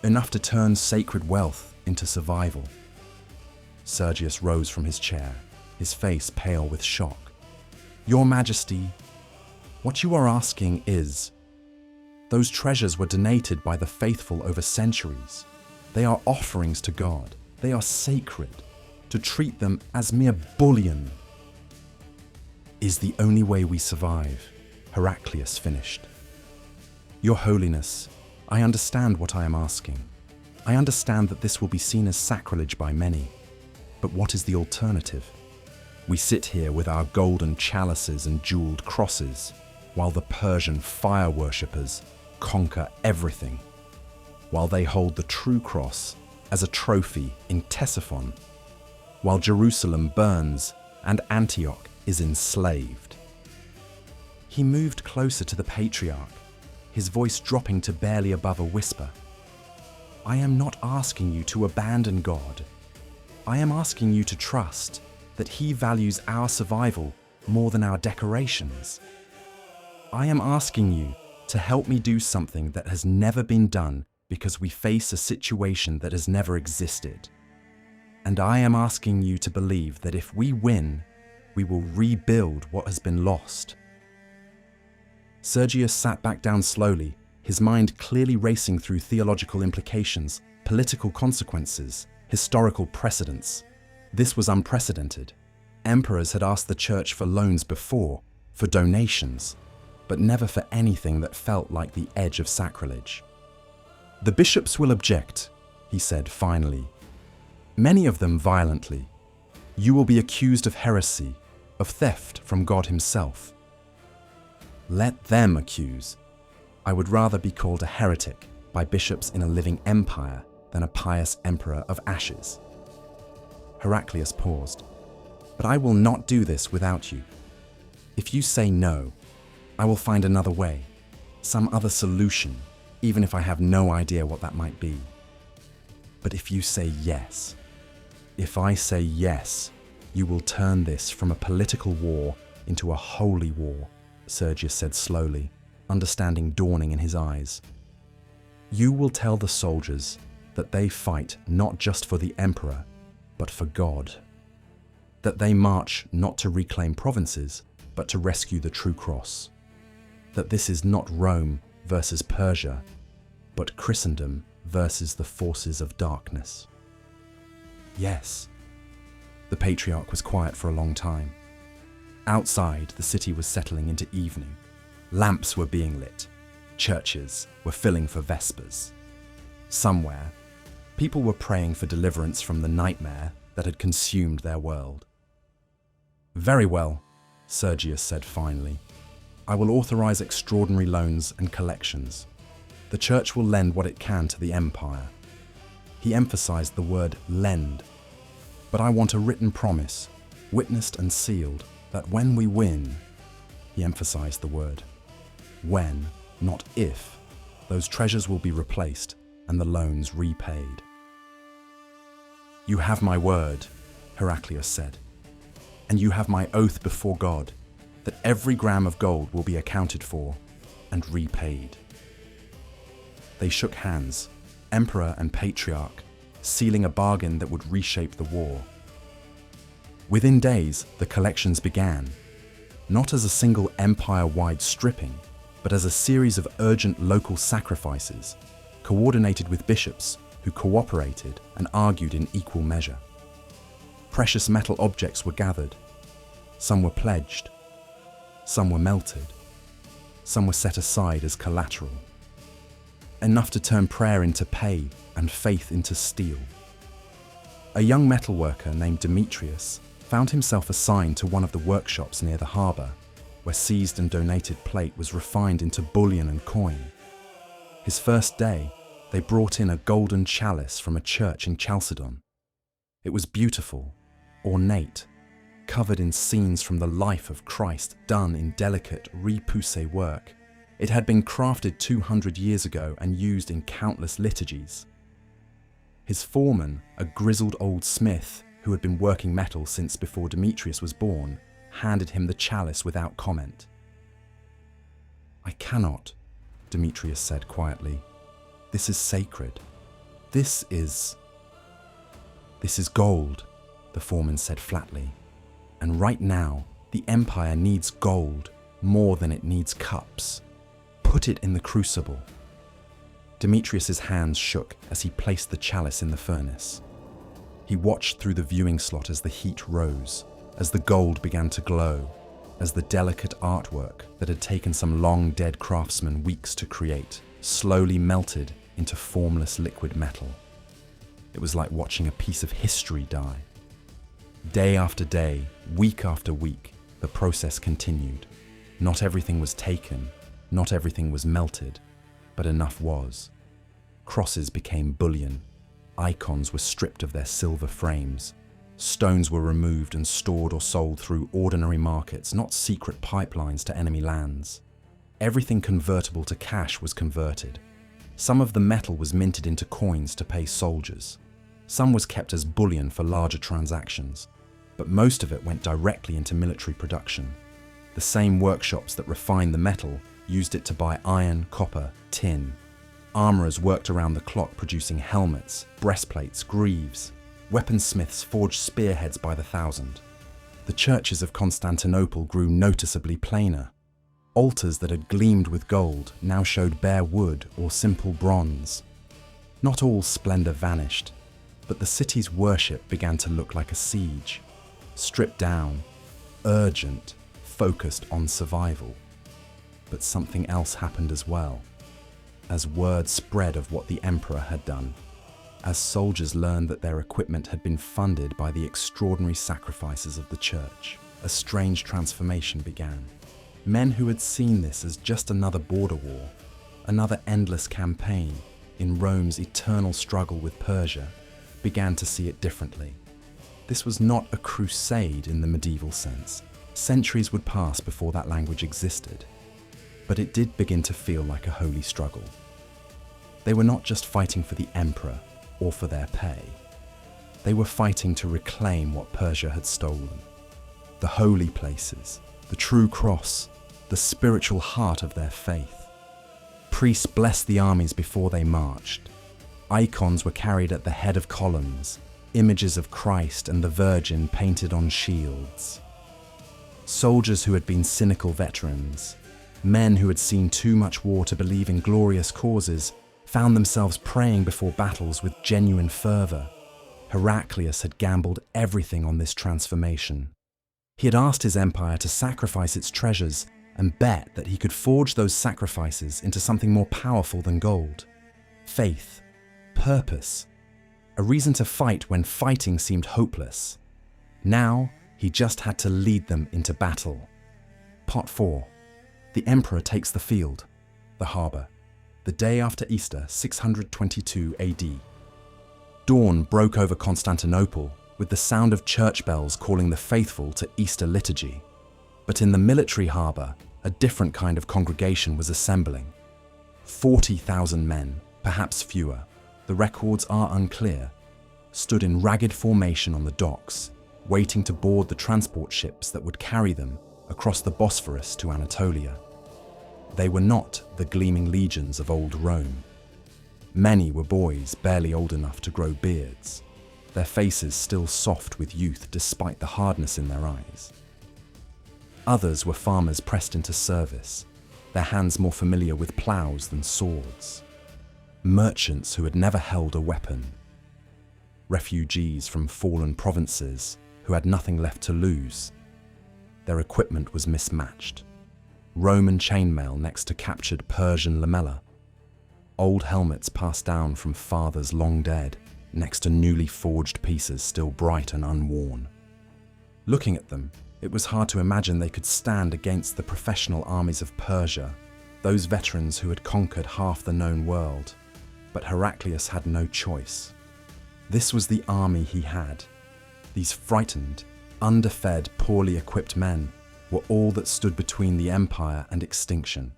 A: enough to turn sacred wealth into survival. Sergius rose from his chair, his face pale with shock. Your Majesty, what you are asking is, those treasures were donated by the faithful over centuries. They are offerings to God. They are sacred. To treat them as mere bullion is the only way we survive, Heraclius finished. Your Holiness, I understand what I am asking. I understand that this will be seen as sacrilege by many. But what is the alternative? We sit here with our golden chalices and jeweled crosses, while the Persian fire worshippers conquer everything, while they hold the true cross as a trophy in Ctesiphon, while Jerusalem burns and Antioch is enslaved. He moved closer to the patriarch, his voice dropping to barely above a whisper. I am not asking you to abandon God. I am asking you to trust that He values our survival more than our decorations. I am asking you to help me do something that has never been done because we face a situation that has never existed. And I am asking you to believe that if we win, we will rebuild what has been lost. Sergius sat back down slowly, his mind clearly racing through theological implications, political consequences, historical precedents. This was unprecedented. Emperors had asked the church for loans before, for donations, but never for anything that felt like the edge of sacrilege. The bishops will object, he said finally. Many of them violently. You will be accused of heresy, of theft from God Himself. Let them accuse. I would rather be called a heretic by bishops in a living empire than a pious emperor of ashes. Heraclius paused. But I will not do this without you. If you say no, I will find another way, some other solution, even if I have no idea what that might be. But if you say yes, if I say yes, you will turn this from a political war into a holy war, Sergius said slowly, understanding dawning in his eyes. You will tell the soldiers that they fight not just for the emperor, but for God. That they march not to reclaim provinces, but to rescue the true cross. That this is not Rome versus Persia, but Christendom versus the forces of darkness. Yes. The patriarch was quiet for a long time. Outside, the city was settling into evening. Lamps were being lit. Churches were filling for Vespers. Somewhere, people were praying for deliverance from the nightmare that had consumed their world. Very well, Sergius said finally. I will authorize extraordinary loans and collections. The church will lend what it can to the empire. He emphasized the word lend. But I want a written promise, witnessed and sealed, that when we win, he emphasized the word, when, not if, those treasures will be replaced and the loans repaid. You have my word, Heraclius said, and you have my oath before God that every gram of gold will be accounted for and repaid. They shook hands, emperor and patriarch, sealing a bargain that would reshape the war. Within days, the collections began, not as a single empire-wide stripping, but as a series of urgent local sacrifices, coordinated with bishops who cooperated and argued in equal measure. Precious metal objects were gathered. Some were pledged. Some were melted. Some were set aside as collateral. Enough to turn prayer into pay and faith into steel. A young metalworker named Demetrius found himself assigned to one of the workshops near the harbour, where seized and donated plate was refined into bullion and coin. His first day, they brought in a golden chalice from a church in Chalcedon. It was beautiful, ornate, covered in scenes from the life of Christ done in delicate repoussé work. It had been crafted 200 years ago and used in countless liturgies. His foreman, a grizzled old smith who had been working metal since before Demetrius was born, handed him the chalice without comment. "I cannot," Demetrius said quietly. "This is sacred. This is gold," the foreman said flatly. "And right now, the Empire needs gold more than it needs cups. Put it in the crucible." Demetrius's hands shook as he placed the chalice in the furnace. He watched through the viewing slot as the heat rose, as the gold began to glow, as the delicate artwork that had taken some long-dead craftsmen weeks to create slowly melted into formless liquid metal. It was like watching a piece of history die. Day after day, week after week, the process continued. Not everything was taken, not everything was melted, but enough was. Crosses became bullion. Icons were stripped of their silver frames. Stones were removed and stored or sold through ordinary markets, not secret pipelines to enemy lands. Everything convertible to cash was converted. Some of the metal was minted into coins to pay soldiers. Some was kept as bullion for larger transactions, but most of it went directly into military production. The same workshops that refined the metal used it to buy iron, copper, tin. Armourers worked around the clock producing helmets, breastplates, greaves. Weaponsmiths forged spearheads by the thousand. The churches of Constantinople grew noticeably plainer. Altars that had gleamed with gold now showed bare wood or simple bronze. Not all splendour vanished, but the city's worship began to look like a siege. Stripped down, urgent, focused on survival. But something else happened as well. As word spread of what the emperor had done, as soldiers learned that their equipment had been funded by the extraordinary sacrifices of the church, a strange transformation began. Men who had seen this as just another border war, another endless campaign in Rome's eternal struggle with Persia, began to see it differently. This was not a crusade in the medieval sense. Centuries would pass before that language existed. But it did begin to feel like a holy struggle. They were not just fighting for the emperor or for their pay. They were fighting to reclaim what Persia had stolen. The holy places, the true cross, the spiritual heart of their faith. Priests blessed the armies before they marched. Icons were carried at the head of columns, images of Christ and the Virgin painted on shields. Soldiers who had been cynical veterans, men who had seen too much war to believe in glorious causes, found themselves praying before battles with genuine fervour. Heraclius had gambled everything on this transformation. He had asked his empire to sacrifice its treasures and bet that he could forge those sacrifices into something more powerful than gold. Faith, purpose, a reason to fight when fighting seemed hopeless. Now, he just had to lead them into battle. Part 4. The emperor takes the field, the harbour, the day after Easter, 622 AD. Dawn broke over Constantinople with the sound of church bells calling the faithful to Easter liturgy. But in the military harbour, a different kind of congregation was assembling. 40,000 men, perhaps fewer, the records are unclear, stood in ragged formation on the docks, waiting to board the transport ships that would carry them across the Bosphorus to Anatolia. They were not the gleaming legions of old Rome. Many were boys barely old enough to grow beards, their faces still soft with youth despite the hardness in their eyes. Others were farmers pressed into service, their hands more familiar with ploughs than swords. Merchants who had never held a weapon. Refugees from fallen provinces who had nothing left to lose. Their equipment was mismatched. Roman chainmail next to captured Persian lamella. Old helmets passed down from fathers long dead, next to newly forged pieces still bright and unworn. Looking at them, it was hard to imagine they could stand against the professional armies of Persia, those veterans who had conquered half the known world. But Heraclius had no choice. This was the army he had. These frightened, underfed, poorly equipped men were all that stood between the empire and extinction.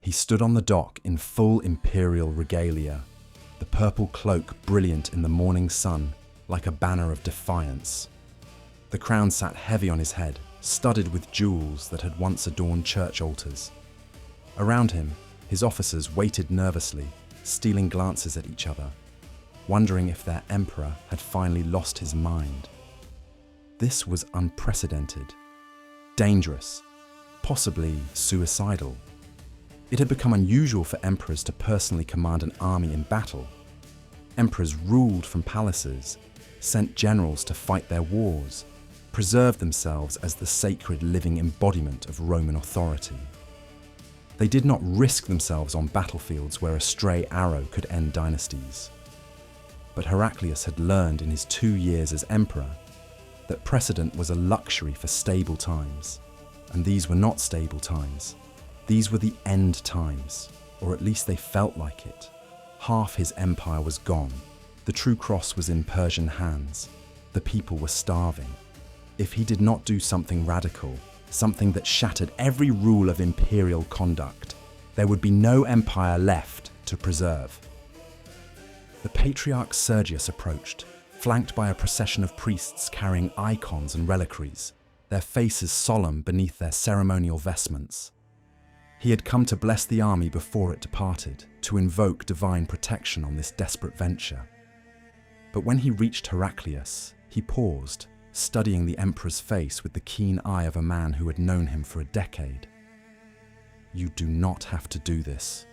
A: He stood on the dock in full imperial regalia, the purple cloak brilliant in the morning sun like a banner of defiance. The crown sat heavy on his head, studded with jewels that had once adorned church altars. Around him, his officers waited nervously, stealing glances at each other, wondering if their emperor had finally lost his mind. This was unprecedented, dangerous, possibly suicidal. It had become unusual for emperors to personally command an army in battle. Emperors ruled from palaces, sent generals to fight their wars, preserved themselves as the sacred living embodiment of Roman authority. They did not risk themselves on battlefields where a stray arrow could end dynasties. But Heraclius had learned in his 2 years as emperor that precedent was a luxury for stable times, and these were not stable times. These were the end times, or at least they felt like it. Half his empire was gone. The true cross was in Persian hands. The people were starving. If he did not do something radical, something that shattered every rule of imperial conduct, there would be no empire left to preserve. The patriarch Sergius approached, flanked by a procession of priests carrying icons and reliquaries, their faces solemn beneath their ceremonial vestments. He had come to bless the army before it departed, to invoke divine protection on this desperate venture. But when he reached Heraclius, he paused, studying the emperor's face with the keen eye of a man who had known him for a decade. "You do not have to do this,"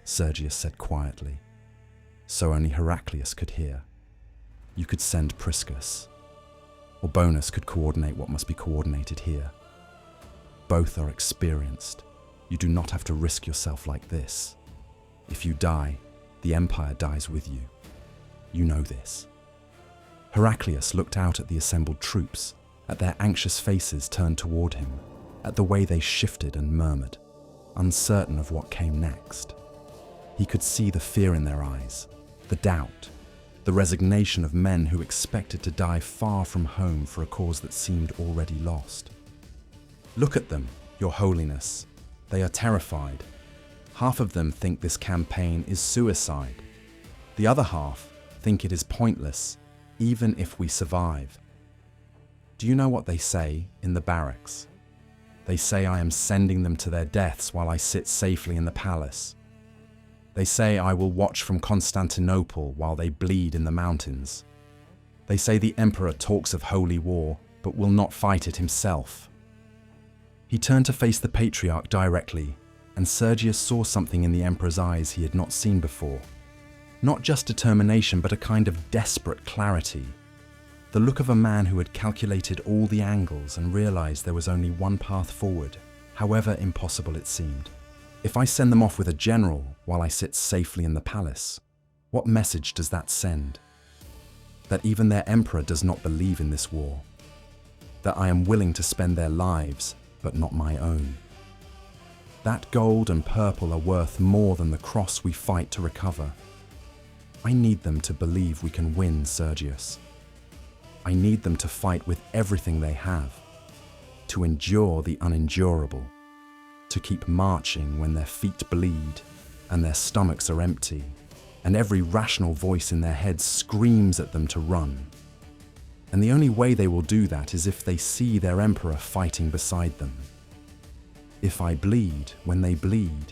A: Sergius said quietly, so only Heraclius could hear. "You could send Priscus, or Bonus could coordinate what must be coordinated here. Both are experienced. You do not have to risk yourself like this. If you die, the empire dies with you. You know this." Heraclius looked out at the assembled troops, at their anxious faces turned toward him, at the way they shifted and murmured, uncertain of what came next. He could see the fear in their eyes, the doubt, the resignation of men who expected to die far from home for a cause that seemed already lost. "Look at them, Your Holiness. They are terrified. Half of them think this campaign is suicide. The other half think it is pointless, even if we survive. Do you know what they say in the barracks? They say I am sending them to their deaths while I sit safely in the palace. They say I will watch from Constantinople while they bleed in the mountains. They say the emperor talks of holy war, but will not fight it himself." He turned to face the patriarch directly, and Sergius saw something in the emperor's eyes he had not seen before. Not just determination, but a kind of desperate clarity. The look of a man who had calculated all the angles and realized there was only one path forward, however impossible it seemed. If I send them off with a general while I sit safely in the palace, what message does that send? That even their emperor does not believe in this war. That I am willing to spend their lives, but not my own. That gold and purple are worth more than the cross we fight to recover. I need them to believe we can win, Sergius. I need them to fight with everything they have, to endure the unendurable, to keep marching when their feet bleed and their stomachs are empty, and every rational voice in their heads screams at them to run. And the only way they will do that is if they see their emperor fighting beside them. If I bleed when they bleed,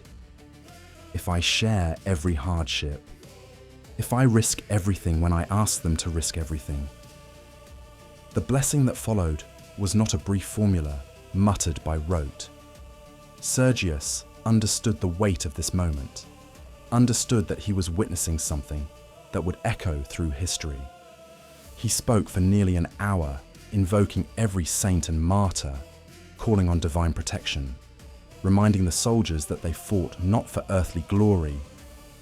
A: if I share every hardship, if I risk everything when I ask them to risk everything. The blessing that followed was not a brief formula muttered by rote. Sergius understood the weight of this moment, understood that he was witnessing something that would echo through history. He spoke for nearly an hour, invoking every saint and martyr, calling on divine protection, reminding the soldiers that they fought not for earthly glory,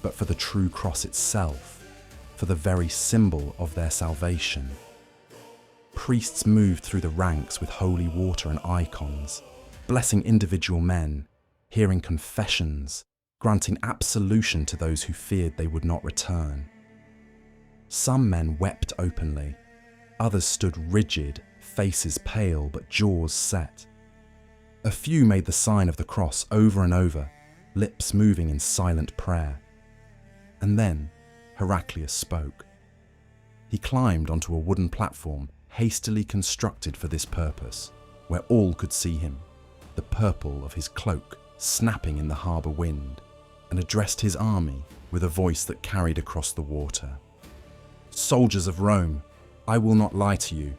A: but for the true cross itself, for the very symbol of their salvation. Priests moved through the ranks with holy water and icons, blessing individual men, hearing confessions, granting absolution to those who feared they would not return. Some men wept openly, others stood rigid, faces pale but jaws set. A few made the sign of the cross over and over, lips moving in silent prayer. And then Heraclius spoke. He climbed onto a wooden platform hastily constructed for this purpose, where all could see him, the purple of his cloak snapping in the harbour wind, and addressed his army with a voice that carried across the water. "Soldiers of Rome, I will not lie to you.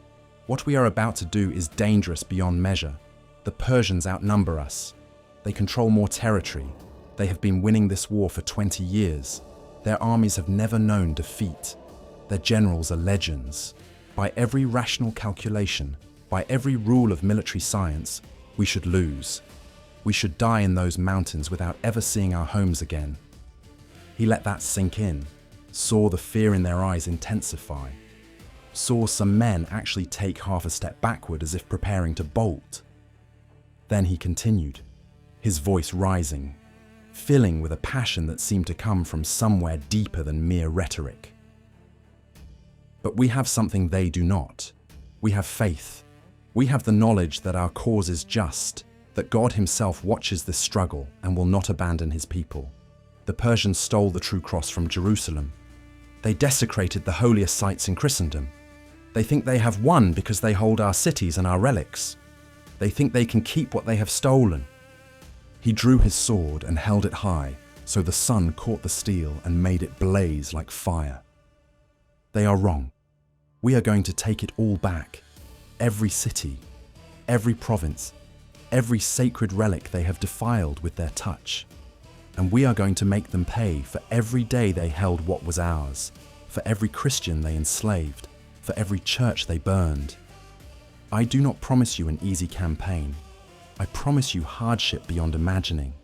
A: What we are about to do is dangerous beyond measure. The Persians outnumber us. They control more territory. They have been winning this war for 20 years. Their armies have never known defeat. Their generals are legends. By every rational calculation, by every rule of military science, we should lose. We should die in those mountains without ever seeing our homes again." He let that sink in, saw the fear in their eyes intensify, saw some men actually take half a step backward as if preparing to bolt. Then he continued, his voice rising, filling with a passion that seemed to come from somewhere deeper than mere rhetoric. "But we have something they do not. We have faith. We have the knowledge that our cause is just, that God himself watches this struggle and will not abandon his people. The Persians stole the true cross from Jerusalem. They desecrated the holiest sites in Christendom. They think they have won because they hold our cities and our relics. They think they can keep what they have stolen." He drew his sword and held it high, so the sun caught the steel and made it blaze like fire. "They are wrong. We are going to take it all back. Every city, every province, every sacred relic they have defiled with their touch. And we are going to make them pay for every day they held what was ours, for every Christian they enslaved, for every church they burned. I do not promise you an easy campaign. I promise you hardship beyond imagining.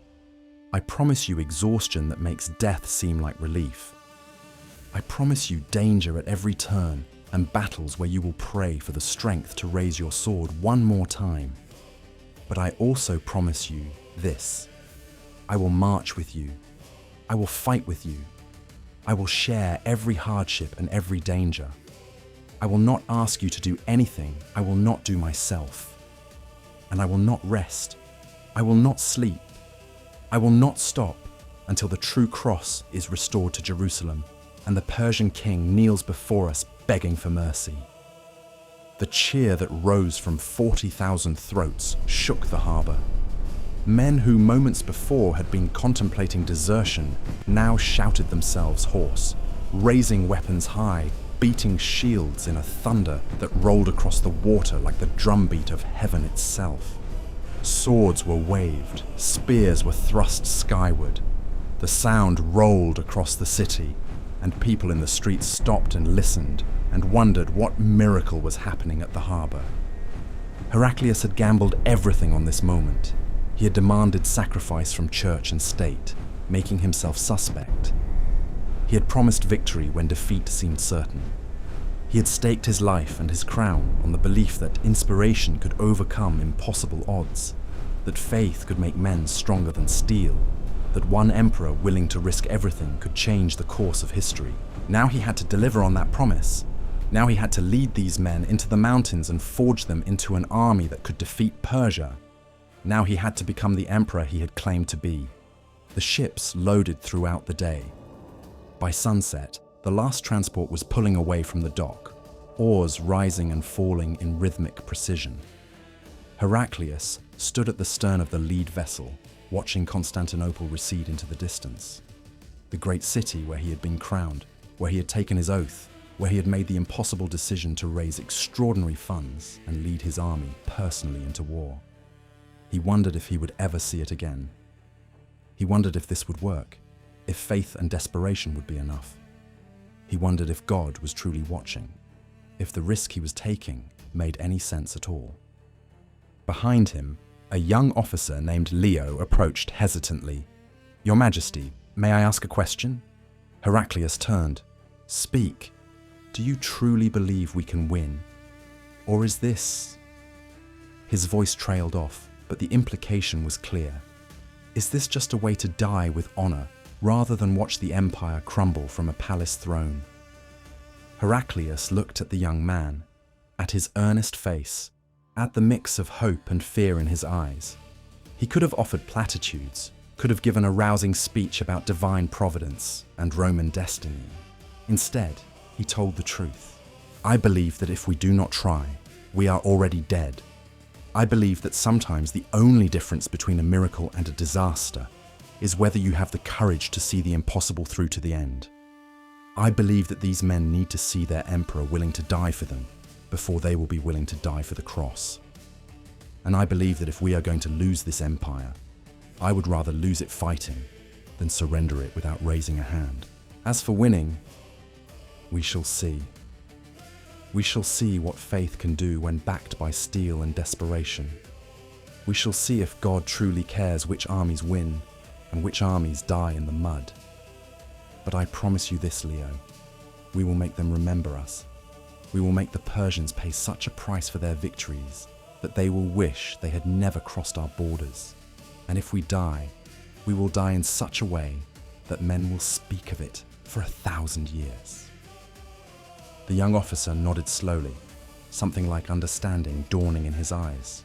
A: I promise you exhaustion that makes death seem like relief. I promise you danger at every turn and battles where you will pray for the strength to raise your sword one more time. But I also promise you this. I will march with you. I will fight with you. I will share every hardship and every danger. I will not ask you to do anything I will not do myself. And I will not rest. I will not sleep. I will not stop until the true cross is restored to Jerusalem and the Persian king kneels before us begging for mercy." The cheer that rose from 40,000 throats shook the harbour. Men who moments before had been contemplating desertion now shouted themselves hoarse, raising weapons high, beating shields in a thunder that rolled across the water like the drumbeat of heaven itself. Swords were waved, spears were thrust skyward. The sound rolled across the city, and people in the streets stopped and listened and wondered what miracle was happening at the harbour. Heraclius had gambled everything on this moment. He had demanded sacrifice from church and state, making himself suspect. He had promised victory when defeat seemed certain. He had staked his life and his crown on the belief that inspiration could overcome impossible odds, that faith could make men stronger than steel, that one emperor willing to risk everything could change the course of history. Now he had to deliver on that promise. Now he had to lead these men into the mountains and forge them into an army that could defeat Persia. Now he had to become the emperor he had claimed to be. The ships loaded throughout the day. By sunset, the last transport was pulling away from the dock, oars rising and falling in rhythmic precision. Heraclius stood at the stern of the lead vessel, watching Constantinople recede into the distance. The great city where he had been crowned, where he had taken his oath, where he had made the impossible decision to raise extraordinary funds and lead his army personally into war. He wondered if he would ever see it again. He wondered if this would work, if faith and desperation would be enough. He wondered if God was truly watching, if the risk he was taking made any sense at all. Behind him, a young officer named Leo approached hesitantly. "Your Majesty, may I ask a question?" Heraclius turned. "Speak. Do you truly believe we can win? Or is this—" His voice trailed off, but the implication was clear. Is this just a way to die with honor, rather than watch the empire crumble from a palace throne? Heraclius looked at the young man, at his earnest face, at the mix of hope and fear in his eyes. He could have offered platitudes, could have given a rousing speech about divine providence and Roman destiny. Instead, he told the truth. "I believe that if we do not try, we are already dead. I believe that sometimes the only difference between a miracle and a disaster is whether you have the courage to see the impossible through to the end. I believe that these men need to see their emperor willing to die for them before they will be willing to die for the cross. And I believe that if we are going to lose this empire, I would rather lose it fighting than surrender it without raising a hand. As for winning, we shall see. We shall see what faith can do when backed by steel and desperation. We shall see if God truly cares which armies win and which armies die in the mud. But I promise you this, Leo, we will make them remember us. We will make the Persians pay such a price for their victories that they will wish they had never crossed our borders. And if we die, we will die in such a way that men will speak of it for 1,000 years. The young officer nodded slowly, something like understanding dawning in his eyes.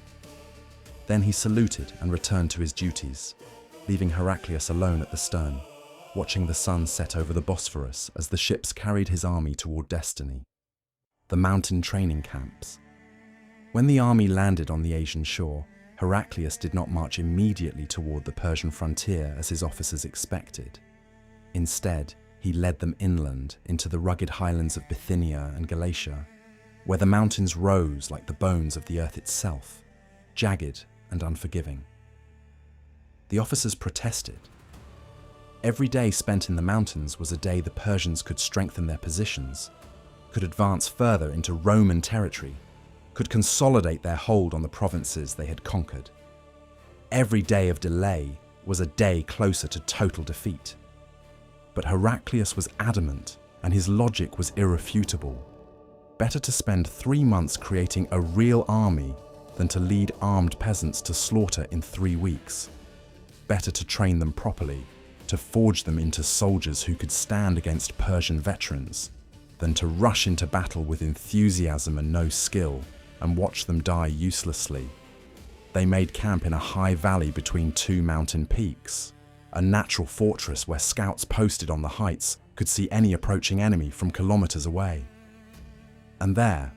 A: Then he saluted and returned to his duties, leaving Heraclius alone at the stern, watching the sun set over the Bosphorus as the ships carried his army toward destiny. The mountain training camps. When the army landed on the Asian shore, Heraclius did not march immediately toward the Persian frontier as his officers expected. Instead, he led them inland into the rugged highlands of Bithynia and Galatia, where the mountains rose like the bones of the earth itself, jagged and unforgiving. The officers protested. Every day spent in the mountains was a day the Persians could strengthen their positions, could advance further into Roman territory, could consolidate their hold on the provinces they had conquered. Every day of delay was a day closer to total defeat. But Heraclius was adamant, and his logic was irrefutable. Better to spend 3 months creating a real army than to lead armed peasants to slaughter in 3 weeks. Better to train them properly, to forge them into soldiers who could stand against Persian veterans, than to rush into battle with enthusiasm and no skill, and watch them die uselessly. They made camp in a high valley between 2 mountain peaks, a natural fortress where scouts posted on the heights could see any approaching enemy from kilometers away. And there,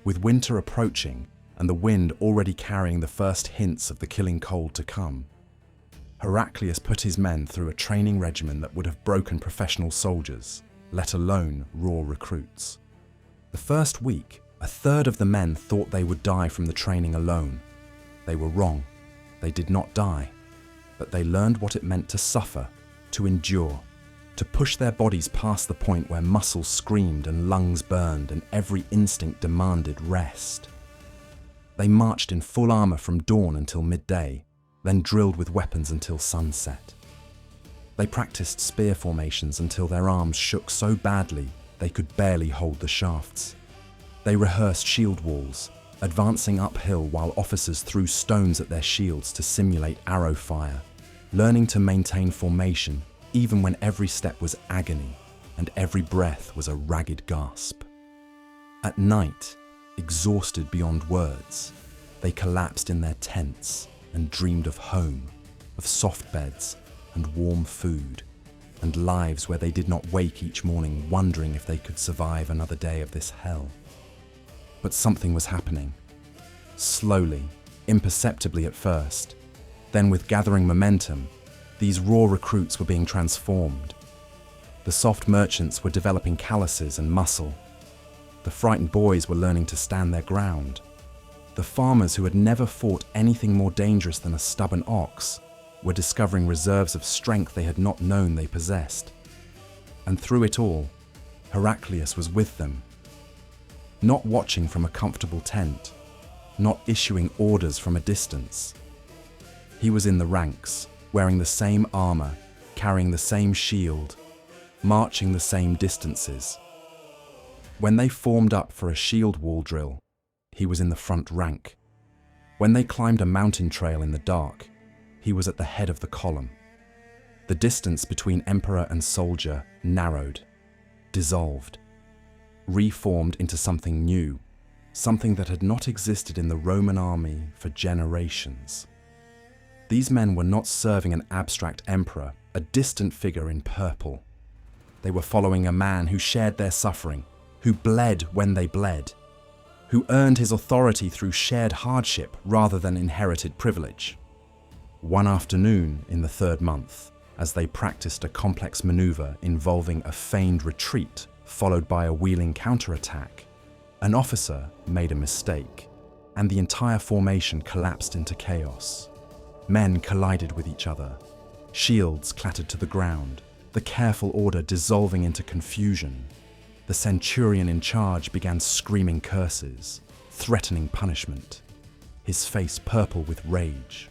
A: with winter approaching and the wind already carrying the first hints of the killing cold to come, Heraclius put his men through a training regimen that would have broken professional soldiers, let alone raw recruits. The first week, 1/3 of the men thought they would die from the training alone. They were wrong. They did not die. But they learned what it meant to suffer, to endure, to push their bodies past the point where muscles screamed and lungs burned and every instinct demanded rest. They marched in full armor from dawn until midday, then drilled with weapons until sunset. They practiced spear formations until their arms shook so badly they could barely hold the shafts. They rehearsed shield walls, advancing uphill while officers threw stones at their shields to simulate arrow fire, learning to maintain formation even when every step was agony and every breath was a ragged gasp. At night, exhausted beyond words, they collapsed in their tents and dreamed of home, of soft beds and warm food, and lives where they did not wake each morning wondering if they could survive another day of this hell. But something was happening. Slowly, imperceptibly at first, then with gathering momentum, these raw recruits were being transformed. The soft merchants were developing calluses and muscle. The frightened boys were learning to stand their ground. The farmers who had never fought anything more dangerous than a stubborn ox were discovering reserves of strength they had not known they possessed. And through it all, Heraclius was with them, not watching from a comfortable tent, not issuing orders from a distance. He was in the ranks, wearing the same armor, carrying the same shield, marching the same distances. When they formed up for a shield wall drill, he was in the front rank. When they climbed a mountain trail in the dark, he was at the head of the column. The distance between emperor and soldier narrowed, dissolved, reformed into something new, something that had not existed in the Roman army for generations. These men were not serving an abstract emperor, a distant figure in purple. They were following a man who shared their suffering, who bled when they bled. who earned his authority through shared hardship rather than inherited privilege. One afternoon in the 3rd month, as they practiced a complex maneuver involving a feigned retreat followed by a wheeling counterattack, an officer made a mistake, and the entire formation collapsed into chaos. Men collided with each other. Shields clattered to the ground, the careful order dissolving into confusion. The centurion in charge began screaming curses, threatening punishment, his face purple with rage.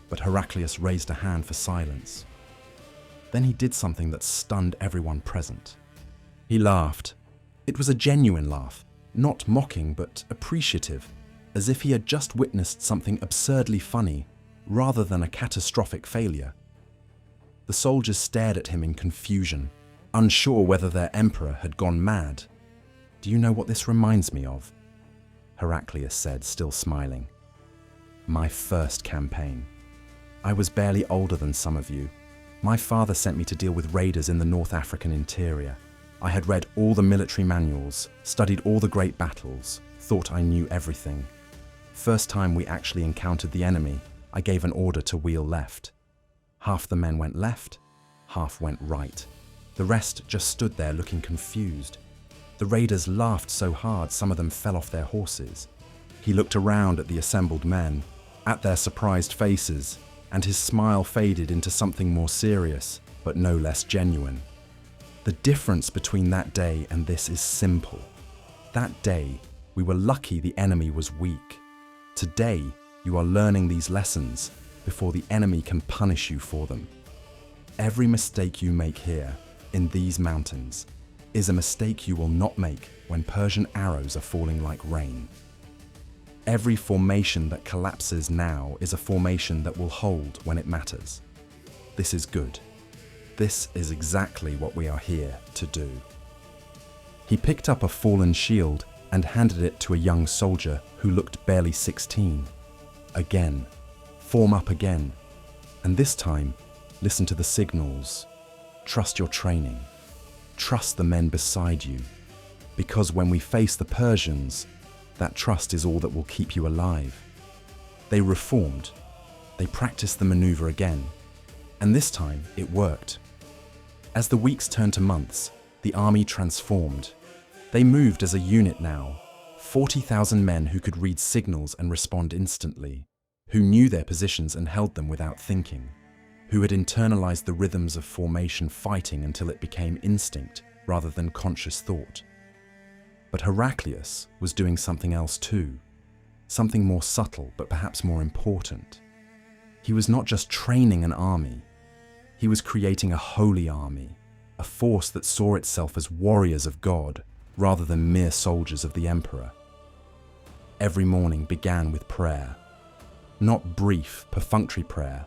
A: But Heraclius raised a hand for silence. Then he did something that stunned everyone present. He laughed. It was a genuine laugh, not mocking but appreciative, as if he had just witnessed something absurdly funny rather than a catastrophic failure. The soldiers stared at him in confusion, unsure whether their emperor had gone mad. "Do you know what this reminds me of?" Heraclius said, still smiling. "My first campaign. I was barely older than some of you. My father sent me to deal with raiders in the North African interior. I had read all the military manuals, studied all the great battles, thought I knew everything. First time we actually encountered the enemy, I gave an order to wheel left. Half the men went left, half went right. The rest just stood there looking confused. The raiders laughed so hard some of them fell off their horses. He looked around at the assembled men, at their surprised faces, and his smile faded into something more serious, but no less genuine. The difference between that day and this is simple. That day, we were lucky the enemy was weak. Today, you are learning these lessons before the enemy can punish you for them. Every mistake you make here, in these mountains, is a mistake you will not make when Persian arrows are falling like rain. Every formation that collapses now is a formation that will hold when it matters. This is good. This is exactly what we are here to do." He picked up a fallen shield and handed it to a young soldier who looked barely 16. "Again, form up again. And this time, listen to the signals. Trust your training. Trust the men beside you. Because when we face the Persians, that trust is all that will keep you alive." They reformed. They practiced the maneuver again. And this time, it worked. As the weeks turned to months, the army transformed. They moved as a unit now, 40,000 men who could read signals and respond instantly, who knew their positions and held them without thinking, who had internalized the rhythms of formation fighting until it became instinct rather than conscious thought. But Heraclius was doing something else too, something more subtle but perhaps more important. He was not just training an army, he was creating a holy army, a force that saw itself as warriors of God rather than mere soldiers of the emperor. Every morning began with prayer. Not brief, perfunctory prayer,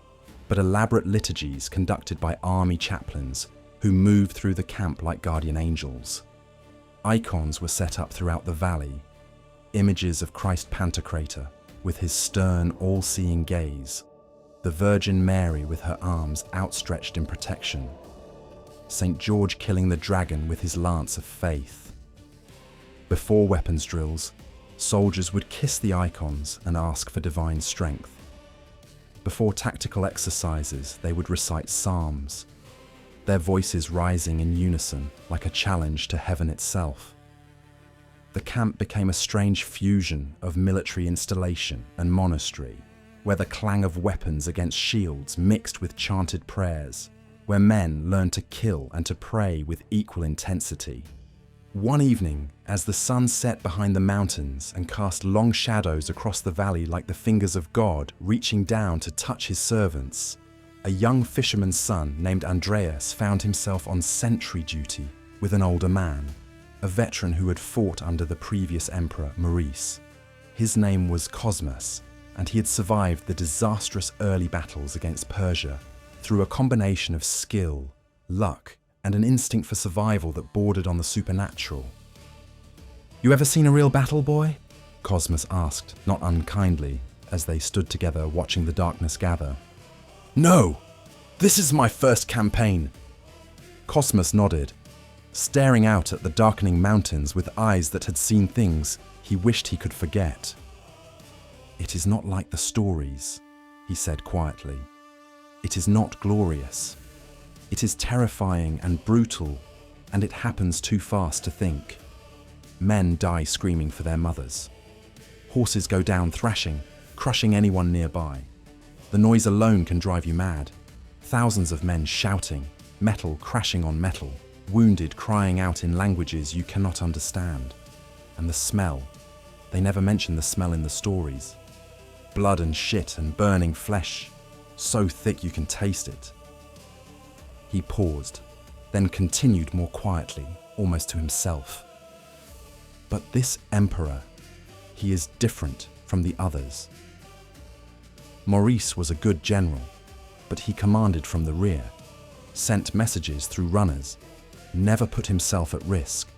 A: but elaborate liturgies conducted by army chaplains who moved through the camp like guardian angels. Icons were set up throughout the valley, images of Christ Pantocrator with his stern, all-seeing gaze, the Virgin Mary with her arms outstretched in protection, St. George killing the dragon with his lance of faith. Before weapons drills, soldiers would kiss the icons and ask for divine strength. Before tactical exercises, they would recite psalms, their voices rising in unison like a challenge to heaven itself. The camp became a strange fusion of military installation and monastery, where the clang of weapons against shields mixed with chanted prayers, where men learned to kill and to pray with equal intensity. One evening, as the sun set behind the mountains and cast long shadows across the valley like the fingers of God reaching down to touch his servants, a young fisherman's son named Andreas found himself on sentry duty with an older man, a veteran who had fought under the previous emperor, Maurice. His name was Cosmas, and he had survived the disastrous early battles against Persia through a combination of skill, luck, and an instinct for survival that bordered on the supernatural. "You ever seen a real battle, boy?" Cosmas asked, not unkindly, as they stood together watching the darkness gather. "No! This is my first campaign." Cosmas nodded. staring out at the darkening mountains with eyes that had seen things he wished he could forget. "It is not like the stories," he said quietly. "It is not glorious. It is terrifying and brutal, and it happens too fast to think. Men die screaming for their mothers. Horses go down thrashing, crushing anyone nearby. The noise alone can drive you mad. Thousands of men shouting, metal crashing on metal, wounded crying out in languages you cannot understand. And the smell. They never mention the smell in the stories. Blood and shit and burning flesh, so thick you can taste it." He paused, then continued more quietly, almost to himself. "But this emperor, he is different from the others. Maurice was a good general, but he commanded from the rear, sent messages through runners, never put himself at risk.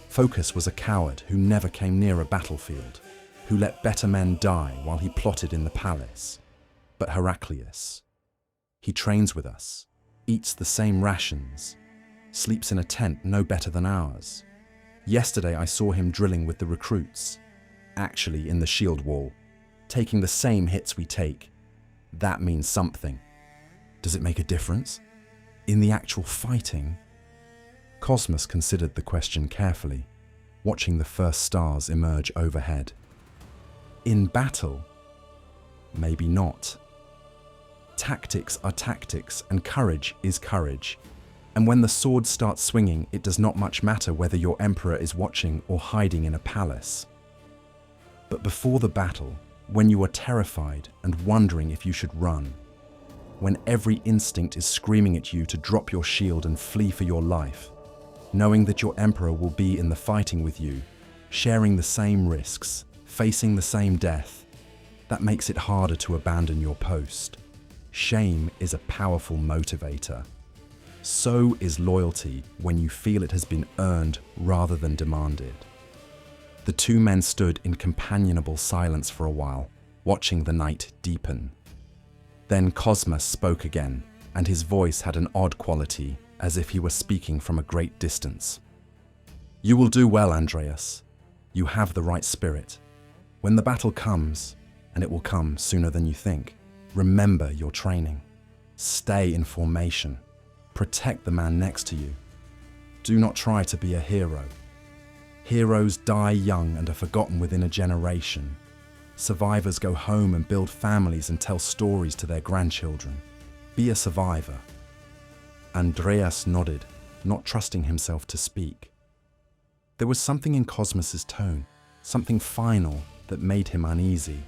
A: Phocas was a coward who never came near a battlefield, who let better men die while he plotted in the palace. But Heraclius, he trains with us, eats the same rations, sleeps in a tent no better than ours. Yesterday I saw him drilling with the recruits, actually in the shield wall, taking the same hits we take. That means something. Does it make a difference? In the actual fighting?" Cosmas considered the question carefully, watching the first stars emerge overhead. "In battle? Maybe not. Tactics are tactics, and courage is courage. And when the sword starts swinging, it does not much matter whether your emperor is watching or hiding in a palace. But before the battle, when you are terrified and wondering if you should run, when every instinct is screaming at you to drop your shield and flee for your life, knowing that your emperor will be in the fighting with you, sharing the same risks, facing the same death, that makes it harder to abandon your post. Shame is a powerful motivator. So is loyalty when you feel it has been earned rather than demanded." The two men stood in companionable silence for a while, watching the night deepen. Then Cosmas spoke again, and his voice had an odd quality, as if he were speaking from a great distance. "You will do well, Andreas. You have the right spirit. When the battle comes, and it will come sooner than you think, remember your training. Stay in formation. Protect the man next to you. Do not try to be a hero. Heroes die young and are forgotten within a generation. Survivors go home and build families and tell stories to their grandchildren. Be a survivor." Andreas nodded, not trusting himself to speak. There was something in Cosmas's tone, something final that made him uneasy.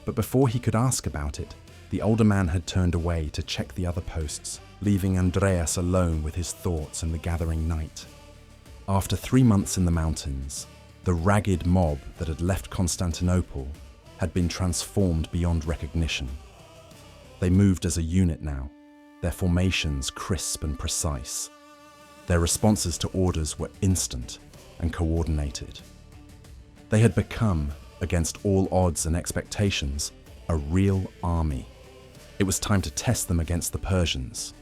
A: But before he could ask about it, the older man had turned away to check the other posts, leaving Andreas alone with his thoughts and the gathering night. After 3 months in the mountains, the ragged mob that had left Constantinople had been transformed beyond recognition. They moved as a unit now, their formations crisp and precise. Their responses to orders were instant and coordinated. They had become, against all odds and expectations, a real army. It was time to test them against the Persians.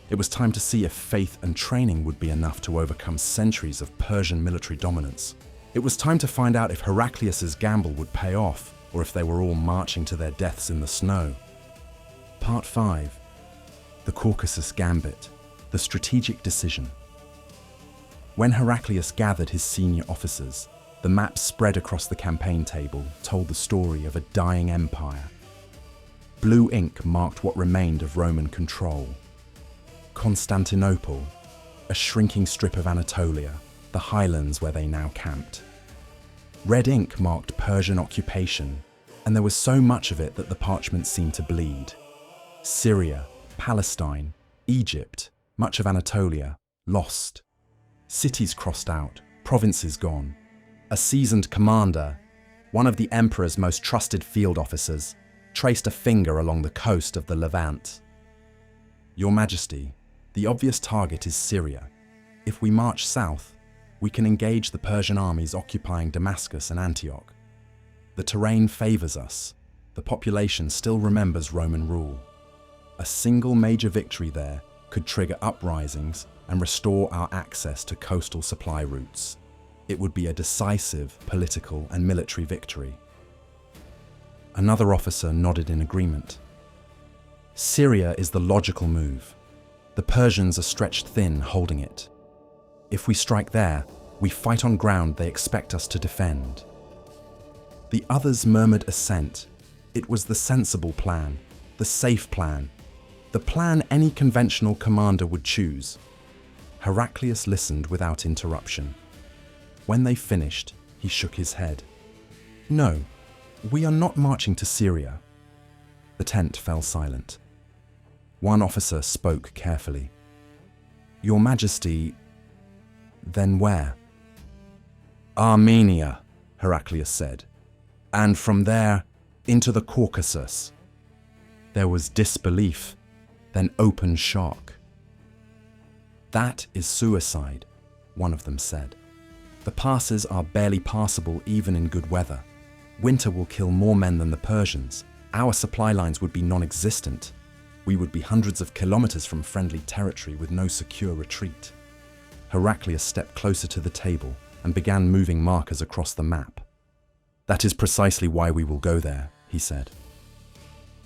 A: It was time to see if faith and training would be enough to overcome centuries of Persian military dominance. It was time to find out if Heraclius's gamble would pay off, or if they were all marching to their deaths in the snow. Part 5. The Caucasus Gambit, the strategic decision. When Heraclius gathered his senior officers, the map spread across the campaign table told the story of a dying empire. Blue ink marked what remained of Roman control. Constantinople, a shrinking strip of Anatolia, the highlands where they now camped. Red ink marked Persian occupation, and there was so much of it that the parchment seemed to bleed. Syria, Palestine, Egypt, much of Anatolia, lost. Cities crossed out, provinces gone. A seasoned commander, one of the emperor's most trusted field officers, traced a finger along the coast of the Levant. "Your Majesty, the obvious target is Syria. If we march south, we can engage the Persian armies occupying Damascus and Antioch. The terrain favors us. The population still remembers Roman rule. A single major victory there could trigger uprisings and restore our access to coastal supply routes. It would be a decisive political and military victory. Another officer nodded in agreement. Syria is the logical move. The Persians are stretched thin holding it. If we strike there, we fight on ground they expect us to defend. The others murmured assent. It was the sensible plan, the safe plan, the plan any conventional commander would choose. Heraclius listened without interruption. When they finished, he shook his head. No, we are not marching to Syria. The tent fell silent. One officer spoke carefully. Your Majesty, then where? Armenia, Heraclius said, and from there into the Caucasus. There was disbelief, then open shock. That is suicide, one of them said. The passes are barely passable even in good weather. Winter will kill more men than the Persians. Our supply lines would be non-existent. We would be hundreds of kilometers from friendly territory with no secure retreat. Heraclius stepped closer to the table and began moving markers across the map. That is precisely why we will go there, he said.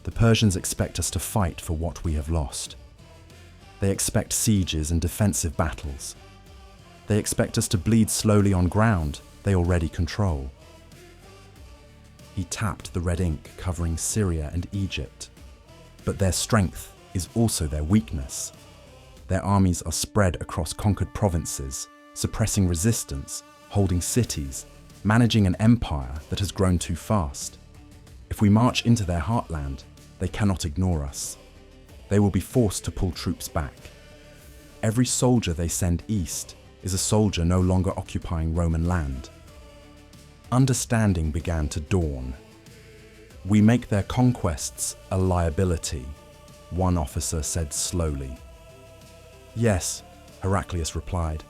A: The Persians expect us to fight for what we have lost. They expect sieges and defensive battles. They expect us to bleed slowly on ground they already control. He tapped the red ink covering Syria and Egypt. But their strength is also their weakness. Their armies are spread across conquered provinces, suppressing resistance, holding cities, managing an empire that has grown too fast. If we march into their heartland, they cannot ignore us. They will be forced to pull troops back. Every soldier they send east is a soldier no longer occupying Roman land. Understanding began to dawn. We make their conquests a liability, one officer said slowly. Yes, Heraclius replied.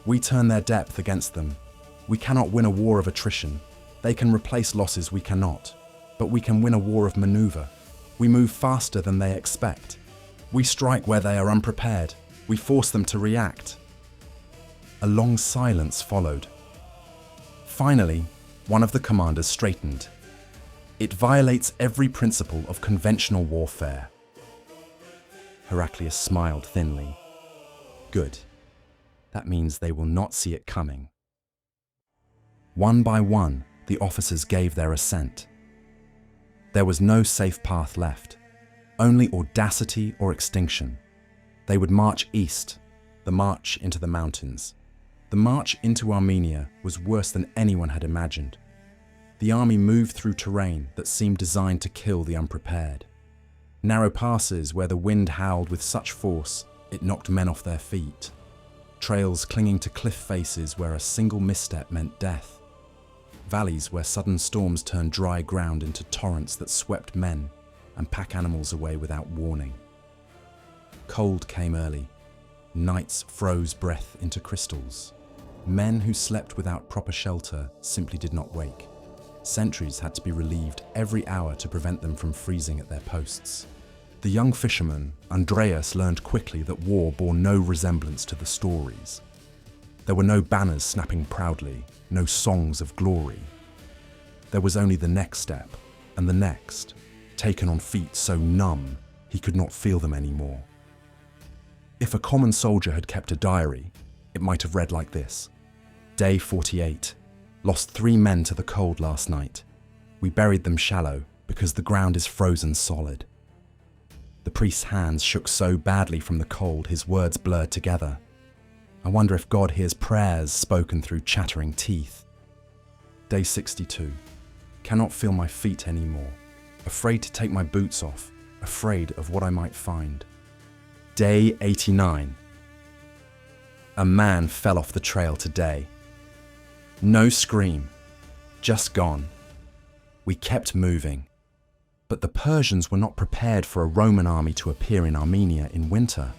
A: We turn their depth against them. We cannot win a war of attrition. They can replace losses we cannot. But we can win a war of maneuver. We move faster than they expect. We strike where they are unprepared. We force them to react. A long silence followed. Finally, one of the commanders straightened. It violates every principle of conventional warfare. Heraclius smiled thinly. Good. That means they will not see it coming. One by one, the officers gave their assent. There was no safe path left, only audacity or extinction. They would march east, the march into the mountains. The march into Armenia was worse than anyone had imagined. The army moved through terrain that seemed designed to kill the unprepared. Narrow passes where the wind howled with such force it knocked men off their feet. Trails clinging to cliff faces where a single misstep meant death. Valleys where sudden storms turned dry ground into torrents that swept men and pack animals away without warning. Cold came early. Nights froze breath into crystals. Men who slept without proper shelter simply did not wake. Sentries had to be relieved every hour to prevent them from freezing at their posts. The young fisherman, Andreas, learned quickly that war bore no resemblance to the stories. There were no banners snapping proudly, no songs of glory. There was only the next step, and the next, taken on feet so numb he could not feel them anymore. If a common soldier had kept a diary, it might have read like this. Day 48. Lost 3 men to the cold last night. We buried them shallow because the ground is frozen solid. The priest's hands shook so badly from the cold his words blurred together. I wonder if God hears prayers spoken through chattering teeth. Day 62. Cannot feel my feet anymore. Afraid to take my boots off. Afraid of what I might find. Day 89. A man fell off the trail today. No scream. Just gone. We kept moving. But the Persians were not prepared for a Roman army to appear in Armenia in winter.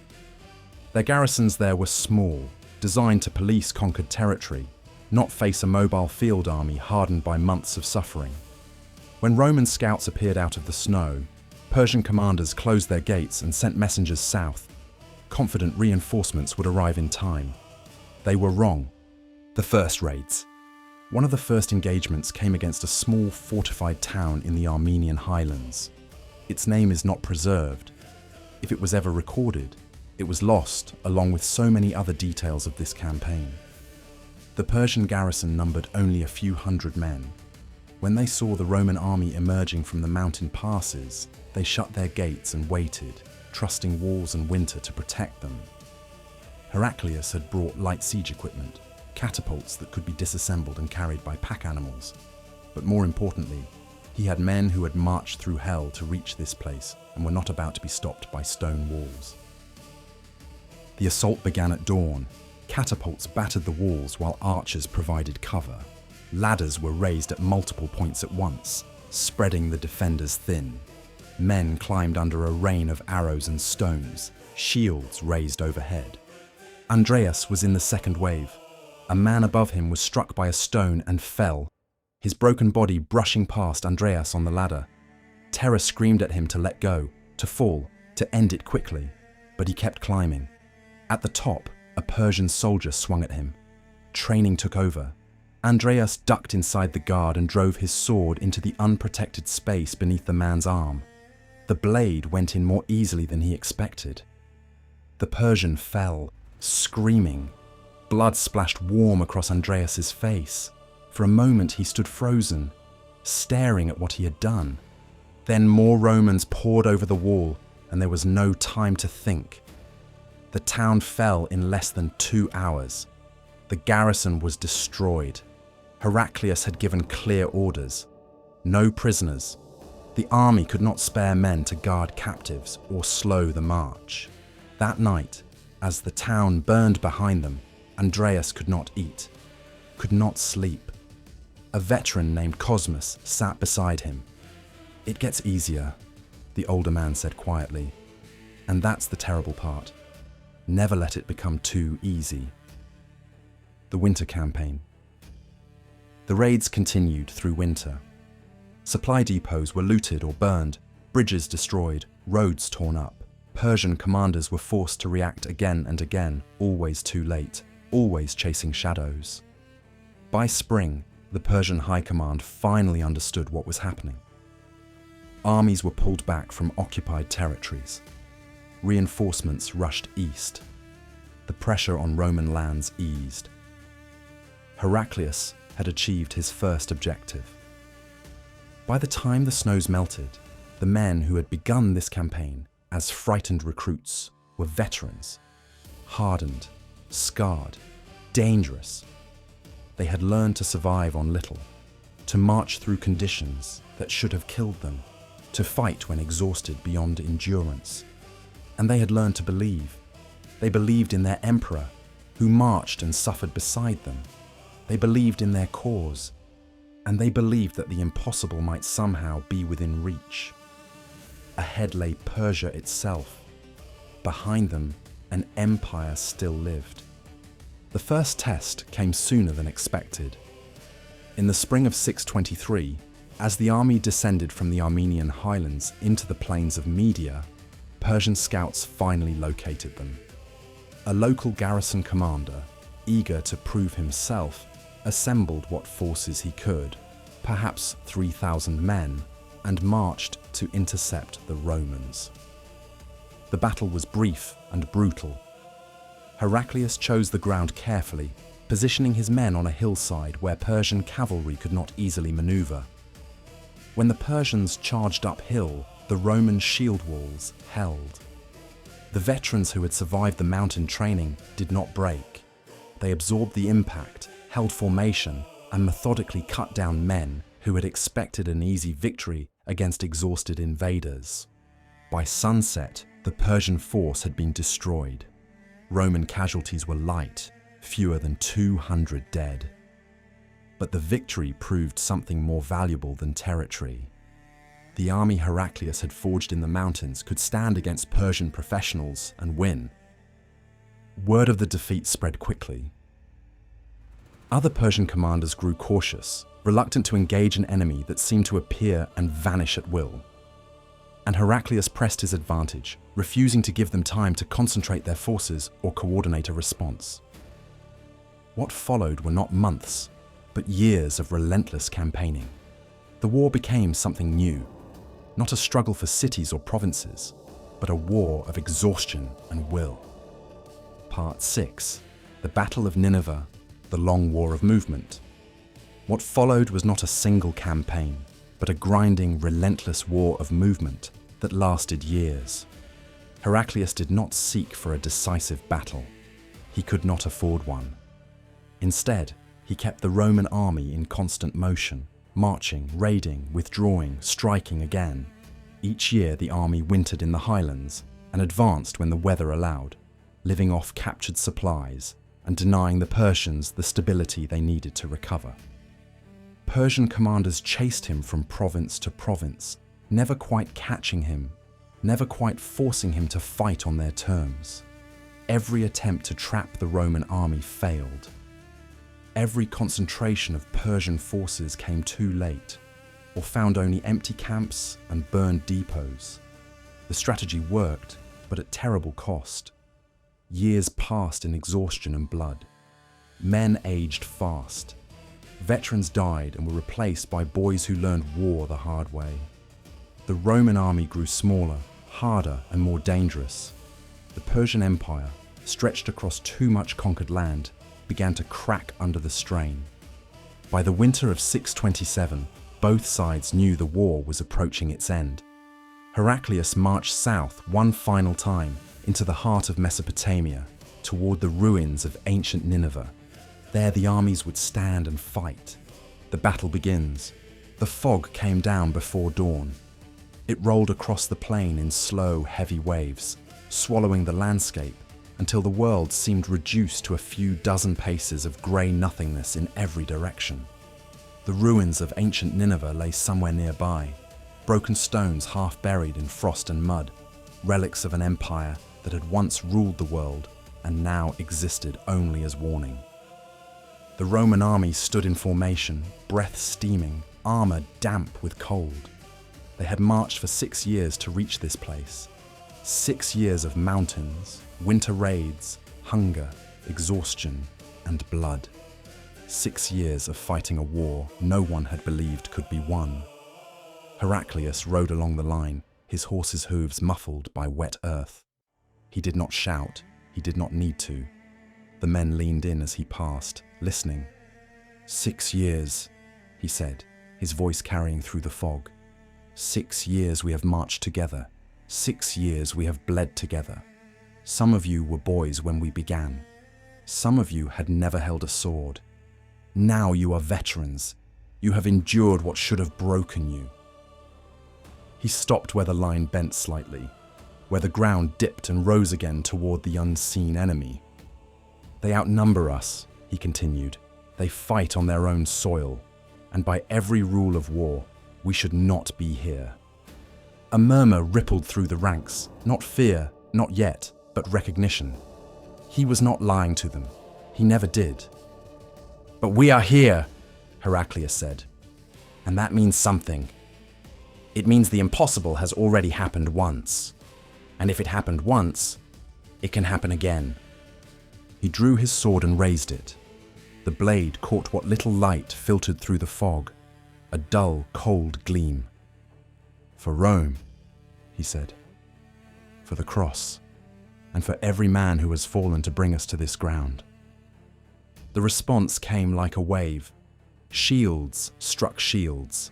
A: Their garrisons there were small, designed to police conquered territory, not face a mobile field army hardened by months of suffering. When Roman scouts appeared out of the snow, Persian commanders closed their gates and sent messengers south. confident reinforcements would arrive in time. They were wrong. The first raids. One of the first engagements came against a small fortified town in the Armenian highlands. Its name is not preserved. If it was ever recorded, it was lost along with so many other details of this campaign. The Persian garrison numbered only a few hundred men. When they saw the Roman army emerging from the mountain passes, they shut their gates and waited, trusting walls and winter to protect them. Heraclius had brought light siege equipment, catapults that could be disassembled and carried by pack animals. But more importantly, he had men who had marched through hell to reach this place and were not about to be stopped by stone walls. The assault began at dawn. Catapults battered the walls while archers provided cover. Ladders were raised at multiple points at once, spreading the defenders thin. Men climbed under a rain of arrows and stones, shields raised overhead. Andreas was in the second wave. A man above him was struck by a stone and fell, his broken body brushing past Andreas on the ladder. Terror screamed at him to let go, to fall, to end it quickly, but he kept climbing. At the top, a Persian soldier swung at him. Training took over. Andreas ducked inside the guard and drove his sword into the unprotected space beneath the man's arm. The blade went in more easily than he expected. The Persian fell, screaming. Blood splashed warm across Andreas's face. For a moment he stood frozen, staring at what he had done. Then more Romans poured over the wall, and there was no time to think. The town fell in less than 2 hours. The garrison was destroyed. Heraclius had given clear orders. No prisoners. The army could not spare men to guard captives or slow the march. That night, as the town burned behind them, Andreas could not eat, could not sleep. A veteran named Cosmas sat beside him. "It gets easier," the older man said quietly. "And that's the terrible part. Never let it become too easy." The winter campaign. The raids continued through winter. Supply depots were looted or burned, bridges destroyed, roads torn up. Persian commanders were forced to react again and again, always too late, always chasing shadows. By spring, the Persian High Command finally understood what was happening. Armies were pulled back from occupied territories. Reinforcements rushed east. The pressure on Roman lands eased. Heraclius had achieved his first objective. By the time the snows melted, the men who had begun this campaign as frightened recruits were veterans, hardened, scarred, dangerous. They had learned to survive on little, to march through conditions that should have killed them, to fight when exhausted beyond endurance. And they had learned to believe. They believed in their emperor, who marched and suffered beside them. They believed in their cause, and they believed that the impossible might somehow be within reach. Ahead lay Persia itself. Behind them, an empire still lived. The first test came sooner than expected. In the spring of 623, as the army descended from the Armenian highlands into the plains of Media, Persian scouts finally located them. A local garrison commander, eager to prove himself, assembled what forces he could, perhaps 3,000 men, and marched to intercept the Romans. The battle was brief and brutal. Heraclius chose the ground carefully, positioning his men on a hillside where Persian cavalry could not easily maneuver. When the Persians charged uphill, the Roman shield walls held. The veterans who had survived the mountain training did not break. They absorbed the impact, held formation, and methodically cut down men who had expected an easy victory against exhausted invaders. By sunset, the Persian force had been destroyed. Roman casualties were light, fewer than 200 dead. But the victory proved something more valuable than territory. The army Heraclius had forged in the mountains could stand against Persian professionals and win. Word of the defeat spread quickly. Other Persian commanders grew cautious, reluctant to engage an enemy that seemed to appear and vanish at will. And Heraclius pressed his advantage, refusing to give them time to concentrate their forces or coordinate a response. What followed were not months, but years of relentless campaigning. The war became something new, not a struggle for cities or provinces, but a war of exhaustion and will. Part 6. The Battle of Nineveh, the Long War of Movement. What followed was not a single campaign, but a grinding, relentless war of movement that lasted years. Heraclius did not seek for a decisive battle. He could not afford one. Instead, he kept the Roman army in constant motion, marching, raiding, withdrawing, striking again. Each year the army wintered in the highlands and advanced when the weather allowed, living off captured supplies and denying the Persians the stability they needed to recover. Persian commanders chased him from province to province, never quite catching him, never quite forcing him to fight on their terms. Every attempt to trap the Roman army failed. Every concentration of Persian forces came too late, or found only empty camps and burned depots. The strategy worked, but at terrible cost. Years passed in exhaustion and blood. Men aged fast. Veterans died and were replaced by boys who learned war the hard way. The Roman army grew smaller, harder, and more dangerous. The Persian Empire, stretched across too much conquered land, began to crack under the strain. By the winter of 627, both sides knew the war was approaching its end. Heraclius marched south one final time into the heart of Mesopotamia, toward the ruins of ancient Nineveh. There the armies would stand and fight. The battle begins. The fog came down before dawn. It rolled across the plain in slow, heavy waves, swallowing the landscape until the world seemed reduced to a few dozen paces of grey nothingness in every direction. The ruins of ancient Nineveh lay somewhere nearby, broken stones half buried in frost and mud, relics of an empire that had once ruled the world and now existed only as warning. The Roman army stood in formation, breath steaming, armour damp with cold. They had marched for 6 years to reach this place. 6 years of mountains, winter raids, hunger, exhaustion, and blood. 6 years of fighting a war no one had believed could be won. Heraclius rode along the line, his horse's hooves muffled by wet earth. He did not shout, he did not need to. The men leaned in as he passed, listening. 6 years, he said, his voice carrying through the fog. 6 years we have marched together. 6 years we have bled together. Some of you were boys when we began. Some of you had never held a sword. Now you are veterans. You have endured what should have broken you. He stopped where the line bent slightly, where the ground dipped and rose again toward the unseen enemy. They outnumber us, he continued. They fight on their own soil, and by every rule of war, we should not be here. A murmur rippled through the ranks, not fear, not yet, but recognition. He was not lying to them. He never did. But we are here, Heraclius said, and that means something. It means the impossible has already happened once, and if it happened once, it can happen again. He drew his sword and raised it. The blade caught what little light filtered through the fog, a dull, cold gleam. For Rome, he said. For the cross, and for every man who has fallen to bring us to this ground. The response came like a wave. Shields struck shields.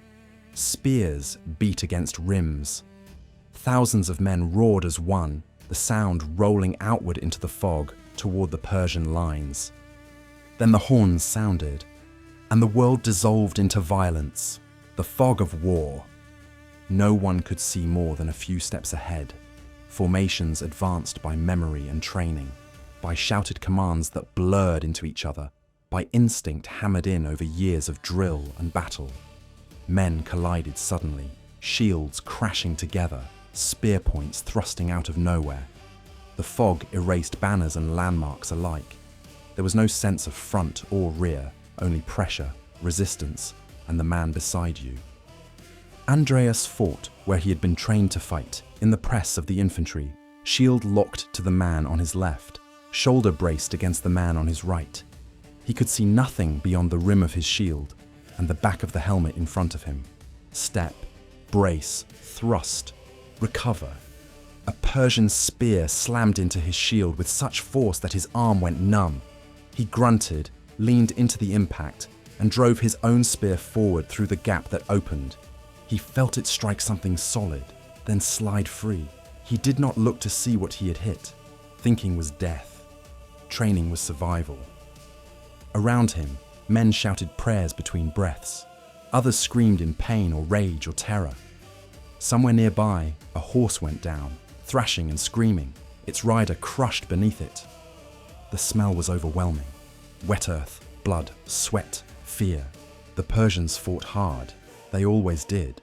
A: Spears beat against rims. Thousands of men roared as one, the sound rolling outward into the fog toward the Persian lines. Then the horns sounded, and the world dissolved into violence, the fog of war. No one could see more than a few steps ahead. Formations advanced by memory and training, by shouted commands that blurred into each other, by instinct hammered in over years of drill and battle. Men collided suddenly, shields crashing together, spear points thrusting out of nowhere. The fog erased banners and landmarks alike. There was no sense of front or rear, only pressure, resistance, and the man beside you. Andreas fought where he had been trained to fight, in the press of the infantry, shield locked to the man on his left, shoulder braced against the man on his right. He could see nothing beyond the rim of his shield and the back of the helmet in front of him. Step, brace, thrust, recover. A Persian spear slammed into his shield with such force that his arm went numb. He grunted, leaned into the impact, and drove his own spear forward through the gap that opened. He felt it strike something solid, then slide free. He did not look to see what he had hit. Thinking was death. Training was survival. Around him, men shouted prayers between breaths. Others screamed in pain or rage or terror. Somewhere nearby, a horse went down, thrashing and screaming, its rider crushed beneath it. The smell was overwhelming. Wet earth, blood, sweat, fear. The Persians fought hard. They always did.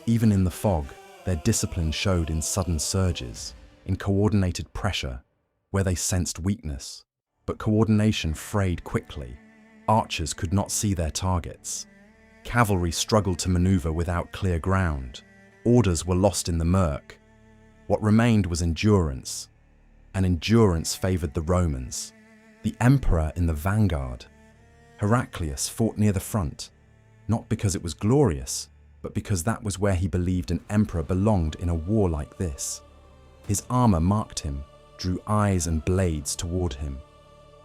A: Even in the fog, their discipline showed in sudden surges, in coordinated pressure, where they sensed weakness. But coordination frayed quickly. Archers could not see their targets. Cavalry struggled to maneuver without clear ground. Orders were lost in the murk. What remained was endurance, and endurance favored the Romans. The emperor in the vanguard. Heraclius fought near the front, not because it was glorious, but because that was where he believed an emperor belonged in a war like this. His armor marked him, drew eyes and blades toward him.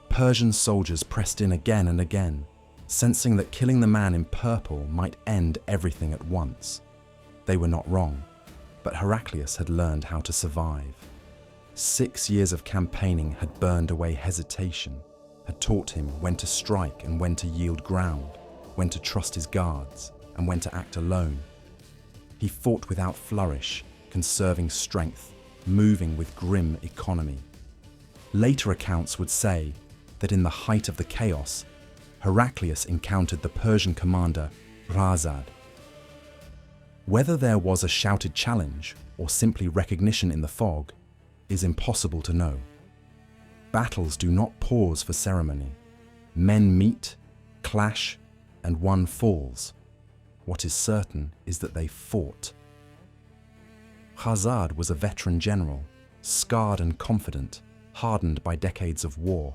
A: Persian soldiers pressed in again and again, sensing that killing the man in purple might end everything at once. They were not wrong, but Heraclius had learned how to survive. 6 years of campaigning had burned away hesitation, had taught him when to strike and when to yield ground, when to trust his guards and when to act alone. He fought without flourish, conserving strength, moving with grim economy. Later accounts would say that in the height of the chaos, Heraclius encountered the Persian commander Razad. Whether there was a shouted challenge or simply recognition in the fog is impossible to know. Battles do not pause for ceremony. Men meet, clash, and one falls. What is certain is that they fought. Razad was a veteran general, scarred and confident, hardened by decades of war.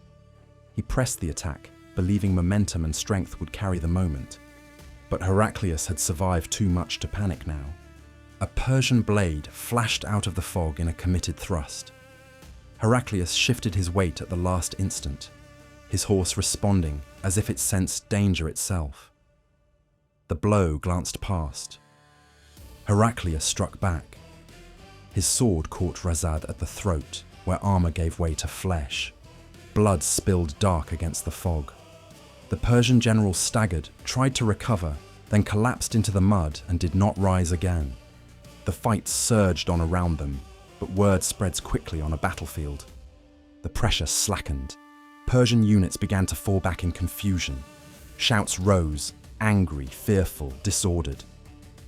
A: He pressed the attack, believing momentum and strength would carry the moment. But Heraclius had survived too much to panic now. A Persian blade flashed out of the fog in a committed thrust. Heraclius shifted his weight at the last instant, his horse responding as if it sensed danger itself. The blow glanced past. Heraclius struck back. His sword caught Razad at the throat, where armor gave way to flesh. Blood spilled dark against the fog. The Persian general staggered, tried to recover, then collapsed into the mud and did not rise again. The fight surged on around them, but word spreads quickly on a battlefield. The pressure slackened. Persian units began to fall back in confusion. Shouts rose, angry, fearful, disordered.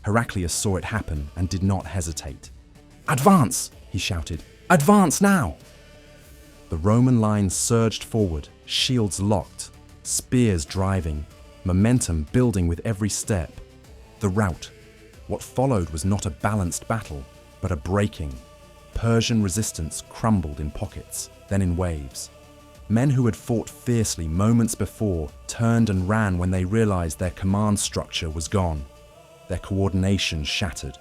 A: Heraclius saw it happen and did not hesitate. "Advance!" he shouted. "Advance now!" The Roman line surged forward, shields locked, spears driving, momentum building with every step. The rout. What followed was not a balanced battle, but a breaking. Persian resistance crumbled in pockets, then in waves. Men who had fought fiercely moments before turned and ran when they realized their command structure was gone, their coordination shattered.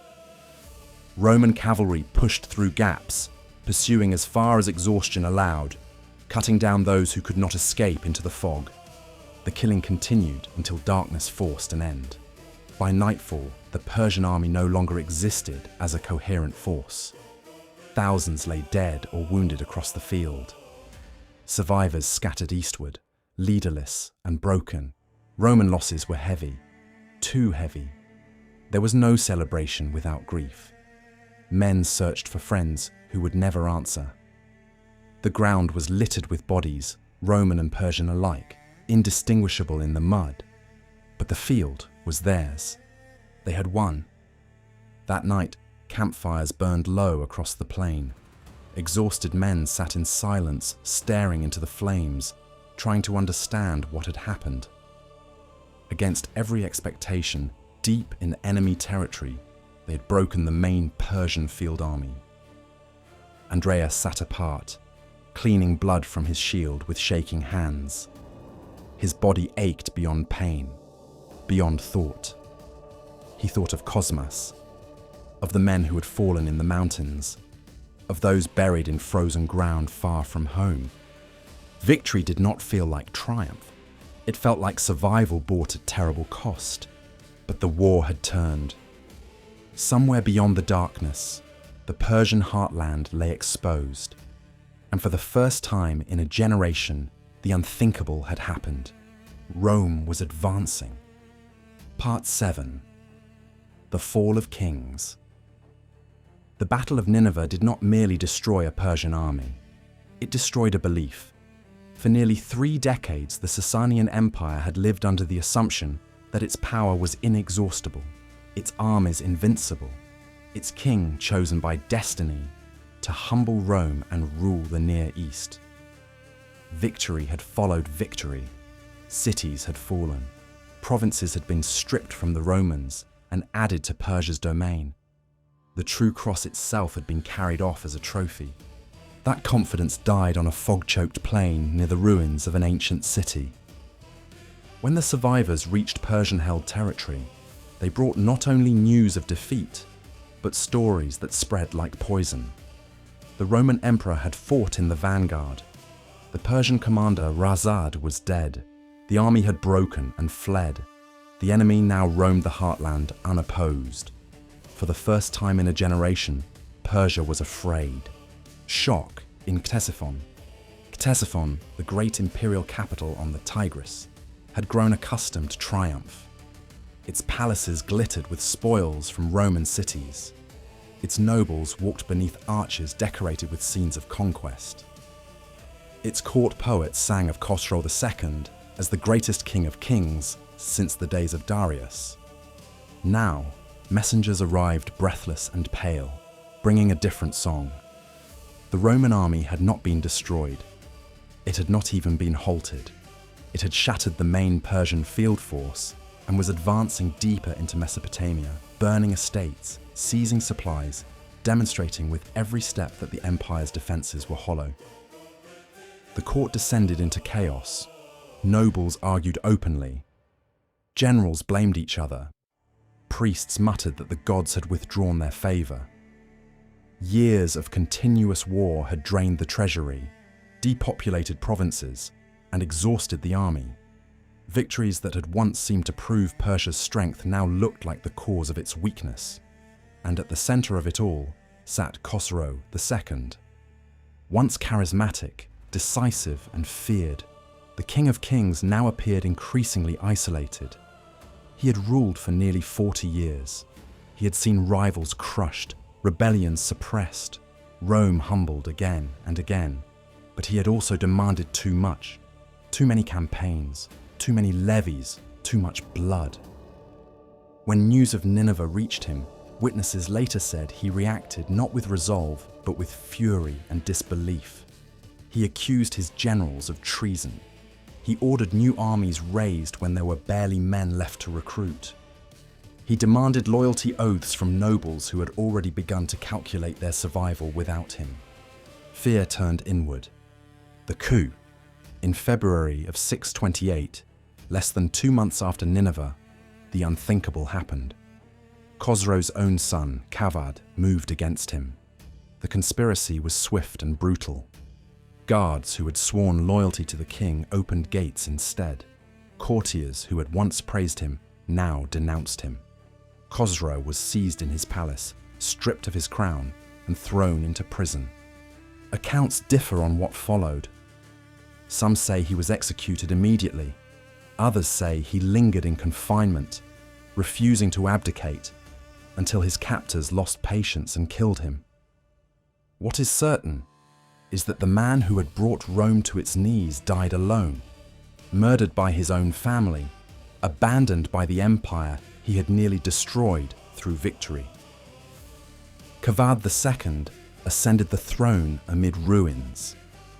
A: Roman cavalry pushed through gaps, pursuing as far as exhaustion allowed, cutting down those who could not escape into the fog. The killing continued until darkness forced an end. By nightfall, the Persian army no longer existed as a coherent force. Thousands lay dead or wounded across the field. Survivors scattered eastward, leaderless and broken. Roman losses were heavy, too heavy. There was no celebration without grief. Men searched for friends who would never answer. The ground was littered with bodies, Roman and Persian alike, indistinguishable in the mud. But the field was theirs. They had won. That night, campfires burned low across the plain. Exhausted men sat in silence, staring into the flames, trying to understand what had happened. Against every expectation, deep in enemy territory, they had broken the main Persian field army. Andreas sat apart, cleaning blood from his shield with shaking hands. His body ached beyond pain, beyond thought. He thought of Cosmas, of the men who had fallen in the mountains, of those buried in frozen ground far from home. Victory did not feel like triumph. It felt like survival bought at terrible cost. But the war had turned. Somewhere beyond the darkness, the Persian heartland lay exposed. And for the first time in a generation, the unthinkable had happened. Rome was advancing. Part 7. The Fall of Kings. The Battle of Nineveh did not merely destroy a Persian army. It destroyed a belief. For nearly 3 decades, the Sassanid Empire had lived under the assumption that its power was inexhaustible, its armies invincible, its king chosen by destiny to humble Rome and rule the Near East. Victory had followed victory. Cities had fallen. Provinces had been stripped from the Romans and added to Persia's domain. The true cross itself had been carried off as a trophy. That confidence died on a fog-choked plain near the ruins of an ancient city. When the survivors reached Persian-held territory, they brought not only news of defeat, but stories that spread like poison. The Roman emperor had fought in the vanguard. The Persian commander Razad was dead. The army had broken and fled. The enemy now roamed the heartland unopposed. For the first time in a generation, Persia was afraid. Shock in Ctesiphon. Ctesiphon, the great imperial capital on the Tigris, had grown accustomed to triumph. Its palaces glittered with spoils from Roman cities. Its nobles walked beneath arches decorated with scenes of conquest. Its court poets sang of Khosrow II as the greatest king of kings since the days of Darius. Now, messengers arrived breathless and pale, bringing a different song. The Roman army had not been destroyed. It had not even been halted. It had shattered the main Persian field force and was advancing deeper into Mesopotamia, burning estates, seizing supplies, demonstrating with every step that the empire's defenses were hollow. The court descended into chaos. Nobles argued openly. Generals blamed each other. Priests muttered that the gods had withdrawn their favor. Years of continuous war had drained the treasury, depopulated provinces, and exhausted the army. Victories that had once seemed to prove Persia's strength now looked like the cause of its weakness. And at the center of it all sat Khosrow II. Once charismatic, decisive, and feared, the King of Kings now appeared increasingly isolated. He had ruled for nearly 40 years. He had seen rivals crushed, rebellions suppressed, Rome humbled again and again. But he had also demanded too much. Too many campaigns, too many levies, too much blood. When news of Nineveh reached him, witnesses later said he reacted not with resolve, but with fury and disbelief. He accused his generals of treason. He ordered new armies raised when there were barely men left to recruit. He demanded loyalty oaths from nobles who had already begun to calculate their survival without him. Fear turned inward. The coup. In February of 628, less than 2 months after Nineveh, the unthinkable happened. Khosrow's own son, Kavad, moved against him. The conspiracy was swift and brutal. Guards who had sworn loyalty to the king opened gates instead. Courtiers who had once praised him now denounced him. Khosrow was seized in his palace, stripped of his crown, and thrown into prison. Accounts differ on what followed. Some say he was executed immediately. Others say he lingered in confinement, refusing to abdicate, until his captors lost patience and killed him. What is certain is that the man who had brought Rome to its knees died alone, murdered by his own family, abandoned by the empire he had nearly destroyed through victory. Kavad II ascended the throne amid ruins.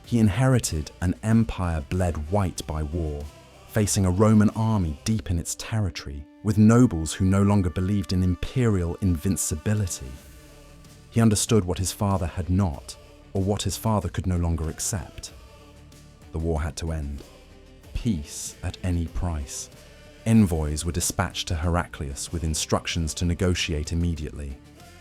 A: He inherited an empire bled white by war, facing a Roman army deep in its territory, with nobles who no longer believed in imperial invincibility. He understood what his father had not, or what his father could no longer accept. The war had to end. Peace at any price. Envoys were dispatched to Heraclius with instructions to negotiate immediately.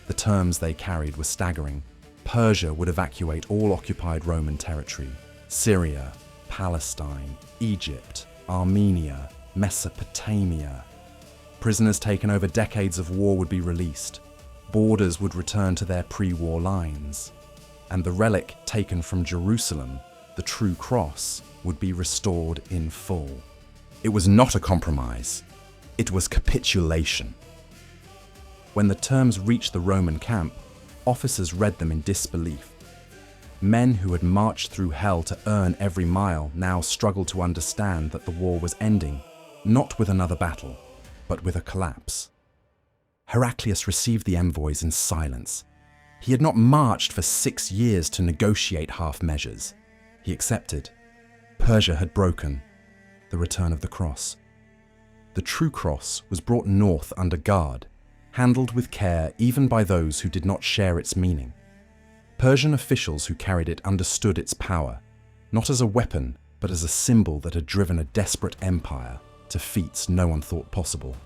A: The terms they carried were staggering. Persia would evacuate all occupied Roman territory: Syria, Palestine, Egypt, Armenia, Mesopotamia. Prisoners taken over decades of war would be released. Borders would return to their pre-war lines. And the relic taken from Jerusalem, the true cross, would be restored in full. It was not a compromise. It was capitulation. When the terms reached the Roman camp, officers read them in disbelief. Men who had marched through hell to earn every mile now struggled to understand that the war was ending, not with another battle, but with a collapse. Heraclius received the envoys in silence. He had not marched for 6 years to negotiate half measures. He accepted. Persia had broken. The return of the cross. The true cross was brought north under guard, handled with care even by those who did not share its meaning. Persian officials who carried it understood its power, not as a weapon, but as a symbol that had driven a desperate empire to feats no one thought possible.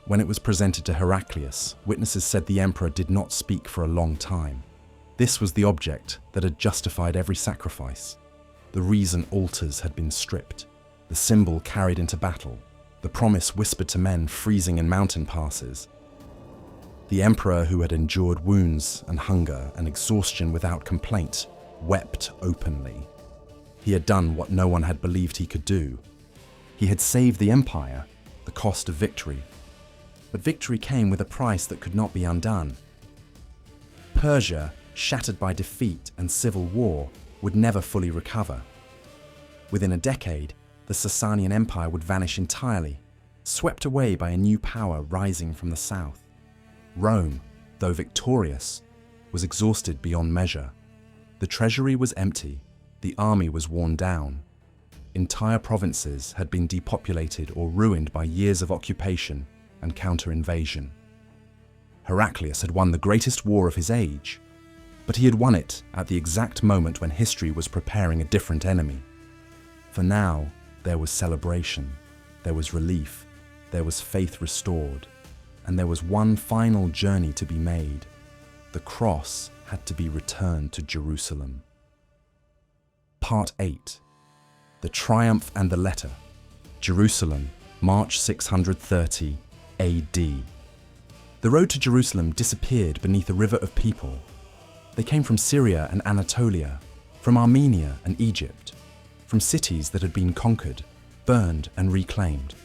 A: When it was presented to Heraclius, witnesses said the emperor did not speak for a long time. This was the object that had justified every sacrifice. The reason altars had been stripped, the symbol carried into battle, the promise whispered to men freezing in mountain passes. The emperor, who had endured wounds and hunger and exhaustion without complaint, wept openly. He had done what no one had believed he could do. He had saved the empire, the cost of victory. But victory came with a price that could not be undone. Persia, shattered by defeat and civil war, would never fully recover. Within a decade, the Sasanian Empire would vanish entirely, swept away by a new power rising from the south. Rome, though victorious, was exhausted beyond measure. The treasury was empty, the army was worn down. Entire provinces had been depopulated or ruined by years of occupation and counter-invasion. Heraclius had won the greatest war of his age, but he had won it at the exact moment when history was preparing a different enemy. For now, there was celebration, there was relief, there was faith restored, and there was one final journey to be made. The cross had to be returned to Jerusalem. Part 8. The Triumph and the Letter. Jerusalem, March 630 AD. The road to Jerusalem disappeared beneath a river of people. They came from Syria and Anatolia, from Armenia and Egypt, from cities that had been conquered, burned and reclaimed,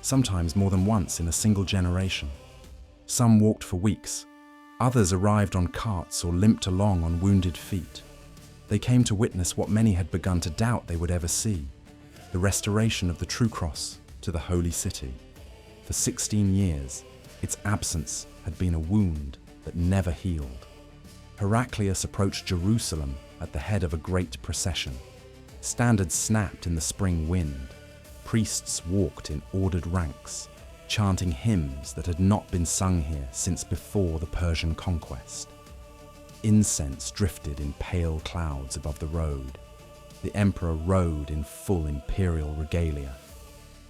A: sometimes more than once in a single generation. Some walked for weeks, others arrived on carts or limped along on wounded feet. They came to witness what many had begun to doubt they would ever see, the restoration of the true cross to the holy city. For 16 years, its absence had been a wound that never healed. Heraclius approached Jerusalem at the head of a great procession. Standards snapped in the spring wind. Priests walked in ordered ranks, chanting hymns that had not been sung here since before the Persian conquest. Incense drifted in pale clouds above the road. The emperor rode in full imperial regalia.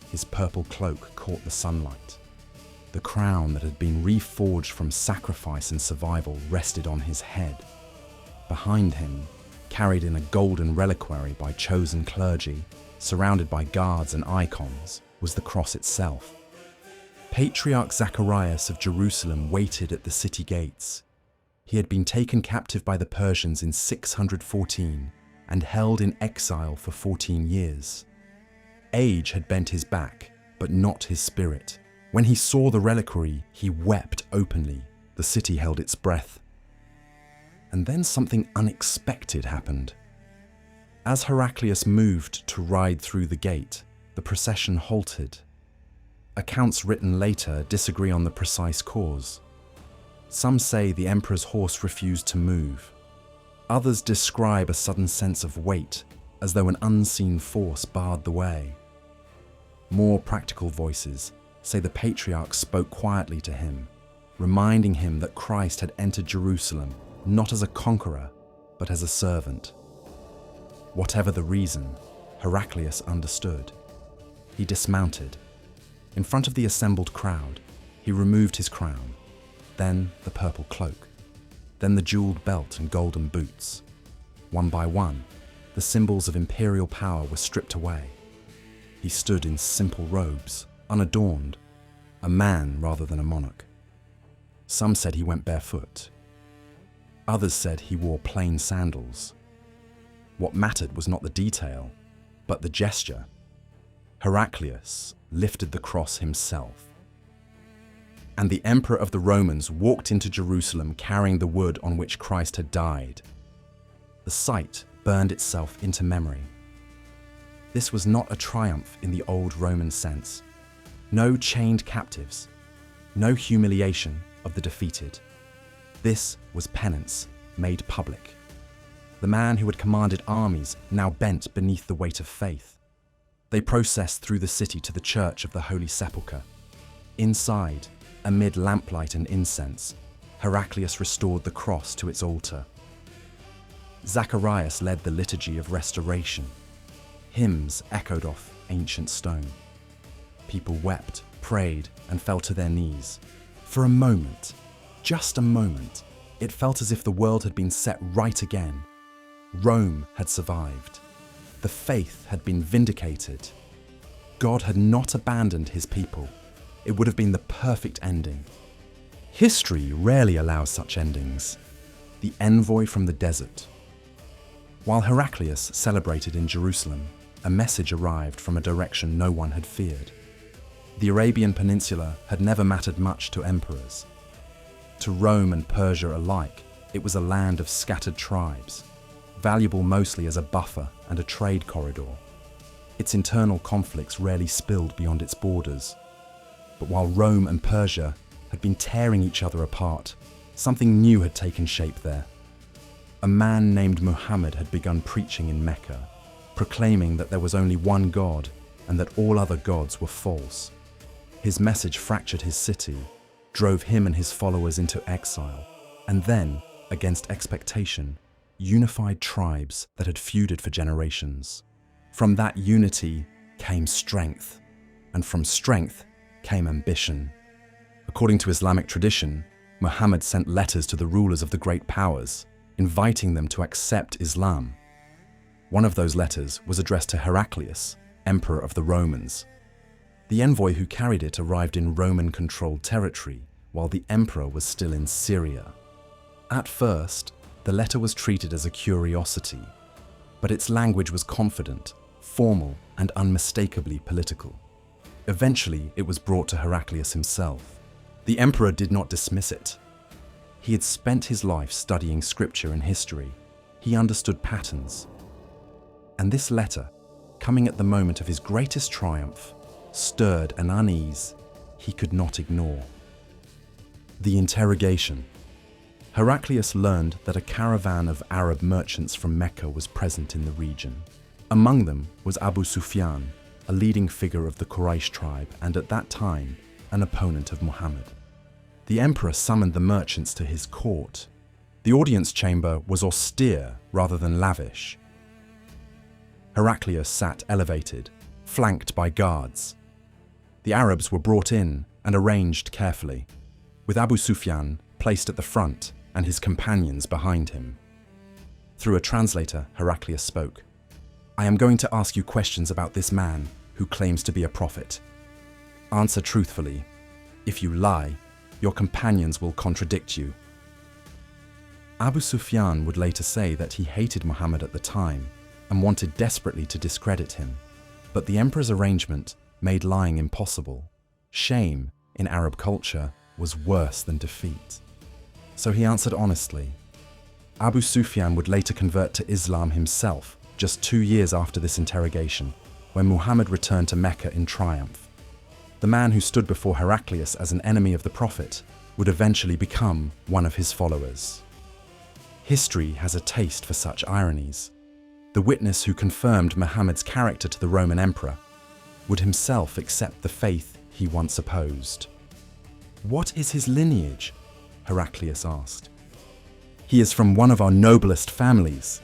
A: His purple cloak caught the sunlight. The crown that had been reforged from sacrifice and survival rested on his head. Behind him, carried in a golden reliquary by chosen clergy, surrounded by guards and icons, was the cross itself. Patriarch Zacharias of Jerusalem waited at the city gates. He had been taken captive by the Persians in 614 and held in exile for 14 years. Age had bent his back, but not his spirit. When he saw the reliquary, he wept openly. The city held its breath. And then something unexpected happened. As Heraclius moved to ride through the gate, the procession halted. Accounts written later disagree on the precise cause. Some say the emperor's horse refused to move. Others describe a sudden sense of weight, as though an unseen force barred the way. More practical voices say the patriarch spoke quietly to him, reminding him that Christ had entered Jerusalem not as a conqueror, but as a servant. Whatever the reason, Heraclius understood. He dismounted. In front of the assembled crowd, he removed his crown, then the purple cloak, then the jeweled belt and golden boots. One by one, the symbols of imperial power were stripped away. He stood in simple robes, unadorned, a man rather than a monarch. Some said he went barefoot. Others said he wore plain sandals. What mattered was not the detail, but the gesture. Heraclius lifted the cross himself. And the emperor of the Romans walked into Jerusalem carrying the wood on which Christ had died. The sight burned itself into memory. This was not a triumph in the old Roman sense. No chained captives, no humiliation of the defeated. This was penance made public. The man who had commanded armies now bent beneath the weight of faith. They processed through the city to the church of the Holy Sepulchre. Inside, amid lamplight and incense, Heraclius restored the cross to its altar. Zacharias led the liturgy of restoration. Hymns echoed off ancient stone. People wept, prayed, and fell to their knees. For a moment, just a moment, it felt as if the world had been set right again. Rome had survived. The faith had been vindicated. God had not abandoned his people. It would have been the perfect ending. History rarely allows such endings. The envoy from the desert. While Heraclius celebrated in Jerusalem, a message arrived from a direction no one had feared. The Arabian Peninsula had never mattered much to emperors. To Rome and Persia alike, it was a land of scattered tribes, valuable mostly as a buffer and a trade corridor. Its internal conflicts rarely spilled beyond its borders. But while Rome and Persia had been tearing each other apart, something new had taken shape there. A man named Muhammad had begun preaching in Mecca, proclaiming that there was only one God and that all other gods were false. His message fractured his city, drove him and his followers into exile, and then, against expectation, unified tribes that had feuded for generations. From that unity came strength, and from strength came ambition. According to Islamic tradition, Muhammad sent letters to the rulers of the great powers, inviting them to accept Islam. One of those letters was addressed to Heraclius, emperor of the Romans. The envoy who carried it arrived in Roman-controlled territory, while the emperor was still in Syria. At first, the letter was treated as a curiosity, but its language was confident, formal, and unmistakably political. Eventually, it was brought to Heraclius himself. The emperor did not dismiss it. He had spent his life studying scripture and history. He understood patterns. And this letter, coming at the moment of his greatest triumph, stirred an unease he could not ignore. The interrogation. Heraclius learned that a caravan of Arab merchants from Mecca was present in the region. Among them was Abu Sufyan, a leading figure of the Quraysh tribe and at that time an opponent of Muhammad. The emperor summoned the merchants to his court. The audience chamber was austere rather than lavish. Heraclius sat elevated, flanked by guards. The Arabs were brought in and arranged carefully, with Abu Sufyan placed at the front and his companions behind him. Through a translator, Heraclius spoke. "I am going to ask you questions about this man who claims to be a prophet. Answer truthfully. If you lie, your companions will contradict you." Abu Sufyan would later say that he hated Muhammad at the time and wanted desperately to discredit him, but the emperor's arrangement made lying impossible. Shame, in Arab culture, was worse than defeat. So he answered honestly. Abu Sufyan would later convert to Islam himself just 2 years after this interrogation, when Muhammad returned to Mecca in triumph. The man who stood before Heraclius as an enemy of the Prophet would eventually become one of his followers. History has a taste for such ironies. The witness who confirmed Muhammad's character to the Roman emperor would himself accept the faith he once opposed. "What is his lineage?" Heraclius asked. "He is from one of our noblest families."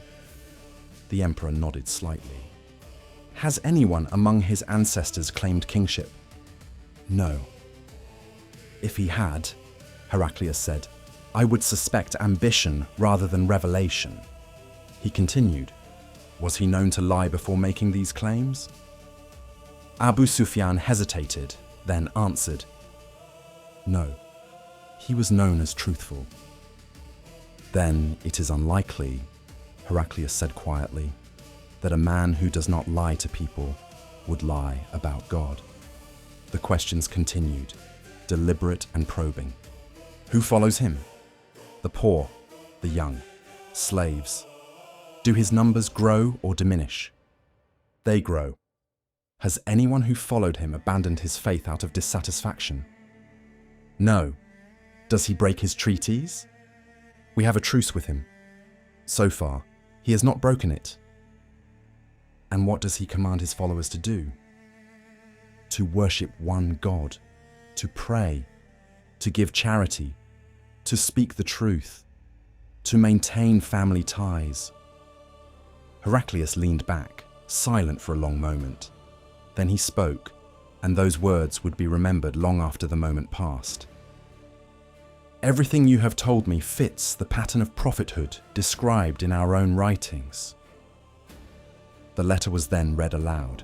A: The emperor nodded slightly. "Has anyone among his ancestors claimed kingship?" "No." "If he had," Heraclius said, "I would suspect ambition rather than revelation." He continued, "Was he known to lie before making these claims?" Abu Sufyan hesitated, then answered, "No, he was known as truthful." "Then it is unlikely," Heraclius said quietly, "that a man who does not lie to people would lie about God." The questions continued, deliberate and probing. Who follows him? The poor, the young, slaves. Do his numbers grow or diminish? They grow. Has anyone who followed him abandoned his faith out of dissatisfaction? No. Does he break his treaties? We have a truce with him. So far, he has not broken it. And what does he command his followers to do? To worship one God, to pray, to give charity, to speak the truth, to maintain family ties. Heraclius leaned back, silent for a long moment. Then he spoke, and those words would be remembered long after the moment passed. "Everything you have told me fits the pattern of prophethood described in our own writings." The letter was then read aloud.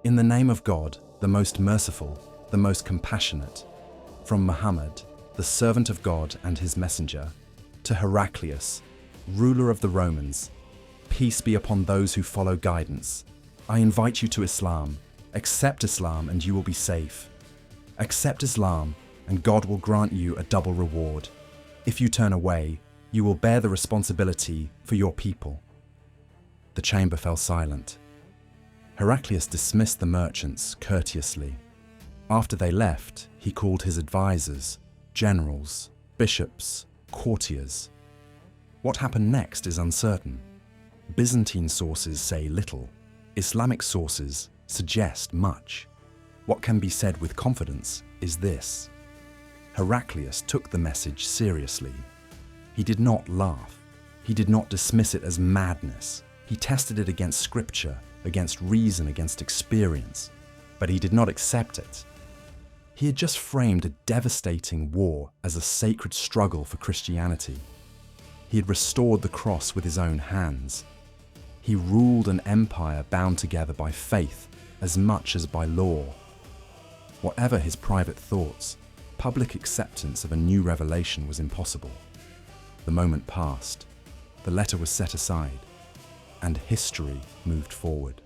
A: "In the name of God, the most merciful, the most compassionate, from Muhammad, the servant of God and his messenger, to Heraclius, ruler of the Romans, peace be upon those who follow guidance. I invite you to Islam. Accept Islam and you will be safe. Accept Islam and God will grant you a double reward. If you turn away, you will bear the responsibility for your people." The chamber fell silent. Heraclius dismissed the merchants courteously. After they left, he called his advisors, generals, bishops, courtiers. What happened next is uncertain. Byzantine sources say little. Islamic sources suggest much. What can be said with confidence is this: Heraclius took the message seriously. He did not laugh. He did not dismiss it as madness. He tested it against scripture, against reason, against experience, but he did not accept it. He had just framed a devastating war as a sacred struggle for Christianity. He had restored the cross with his own hands. He ruled an empire bound together by faith as much as by law. Whatever his private thoughts, public acceptance of a new revelation was impossible. The moment passed, the letter was set aside, and history moved forward.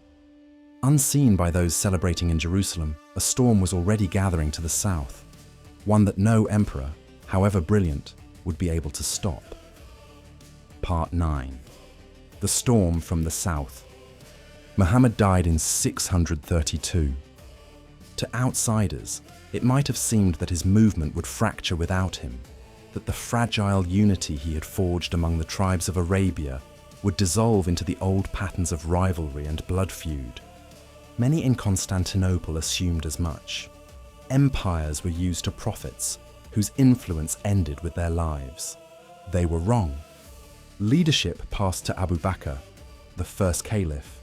A: Unseen by those celebrating in Jerusalem, a storm was already gathering to the south, one that no emperor, however brilliant, would be able to stop. Part 9. The Storm from the South. Muhammad died in 632. To outsiders, it might have seemed that his movement would fracture without him, that the fragile unity he had forged among the tribes of Arabia would dissolve into the old patterns of rivalry and blood feud. Many in Constantinople assumed as much. Empires were used to profits, whose influence ended with their lives. They were wrong. Leadership passed to Abu Bakr, the first caliph,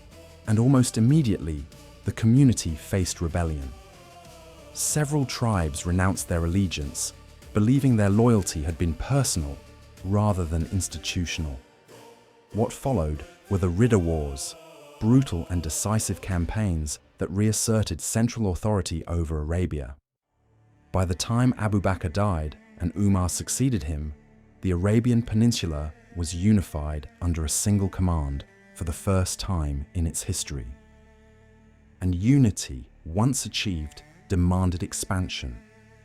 A: and almost immediately, the community faced rebellion. Several tribes renounced their allegiance, believing their loyalty had been personal rather than institutional. What followed were the Ridda Wars, brutal and decisive campaigns that reasserted central authority over Arabia. By the time Abu Bakr died and Umar succeeded him, the Arabian Peninsula was unified under a single command for the first time in its history. And unity, once achieved, demanded expansion.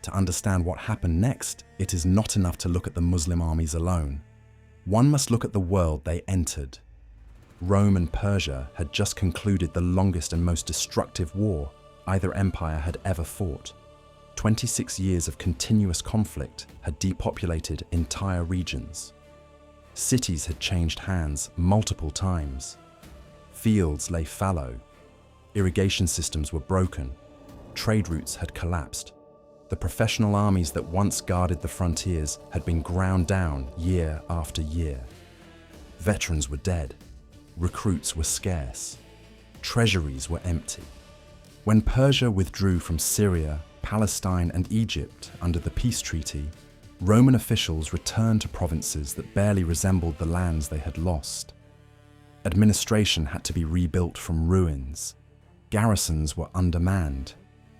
A: To understand what happened next, it is not enough to look at the Muslim armies alone. One must look at the world they entered. Rome and Persia had just concluded the longest and most destructive war either empire had ever fought. 26 years of continuous conflict had depopulated entire regions. Cities had changed hands multiple times. Fields lay fallow. Irrigation systems were broken. Trade routes had collapsed. The professional armies that once guarded the frontiers had been ground down year after year. Veterans were dead. Recruits were scarce. Treasuries were empty. When Persia withdrew from Syria, Palestine, and Egypt under the peace treaty, Roman officials returned to provinces that barely resembled the lands they had lost. Administration had to be rebuilt from ruins. Garrisons were undermanned.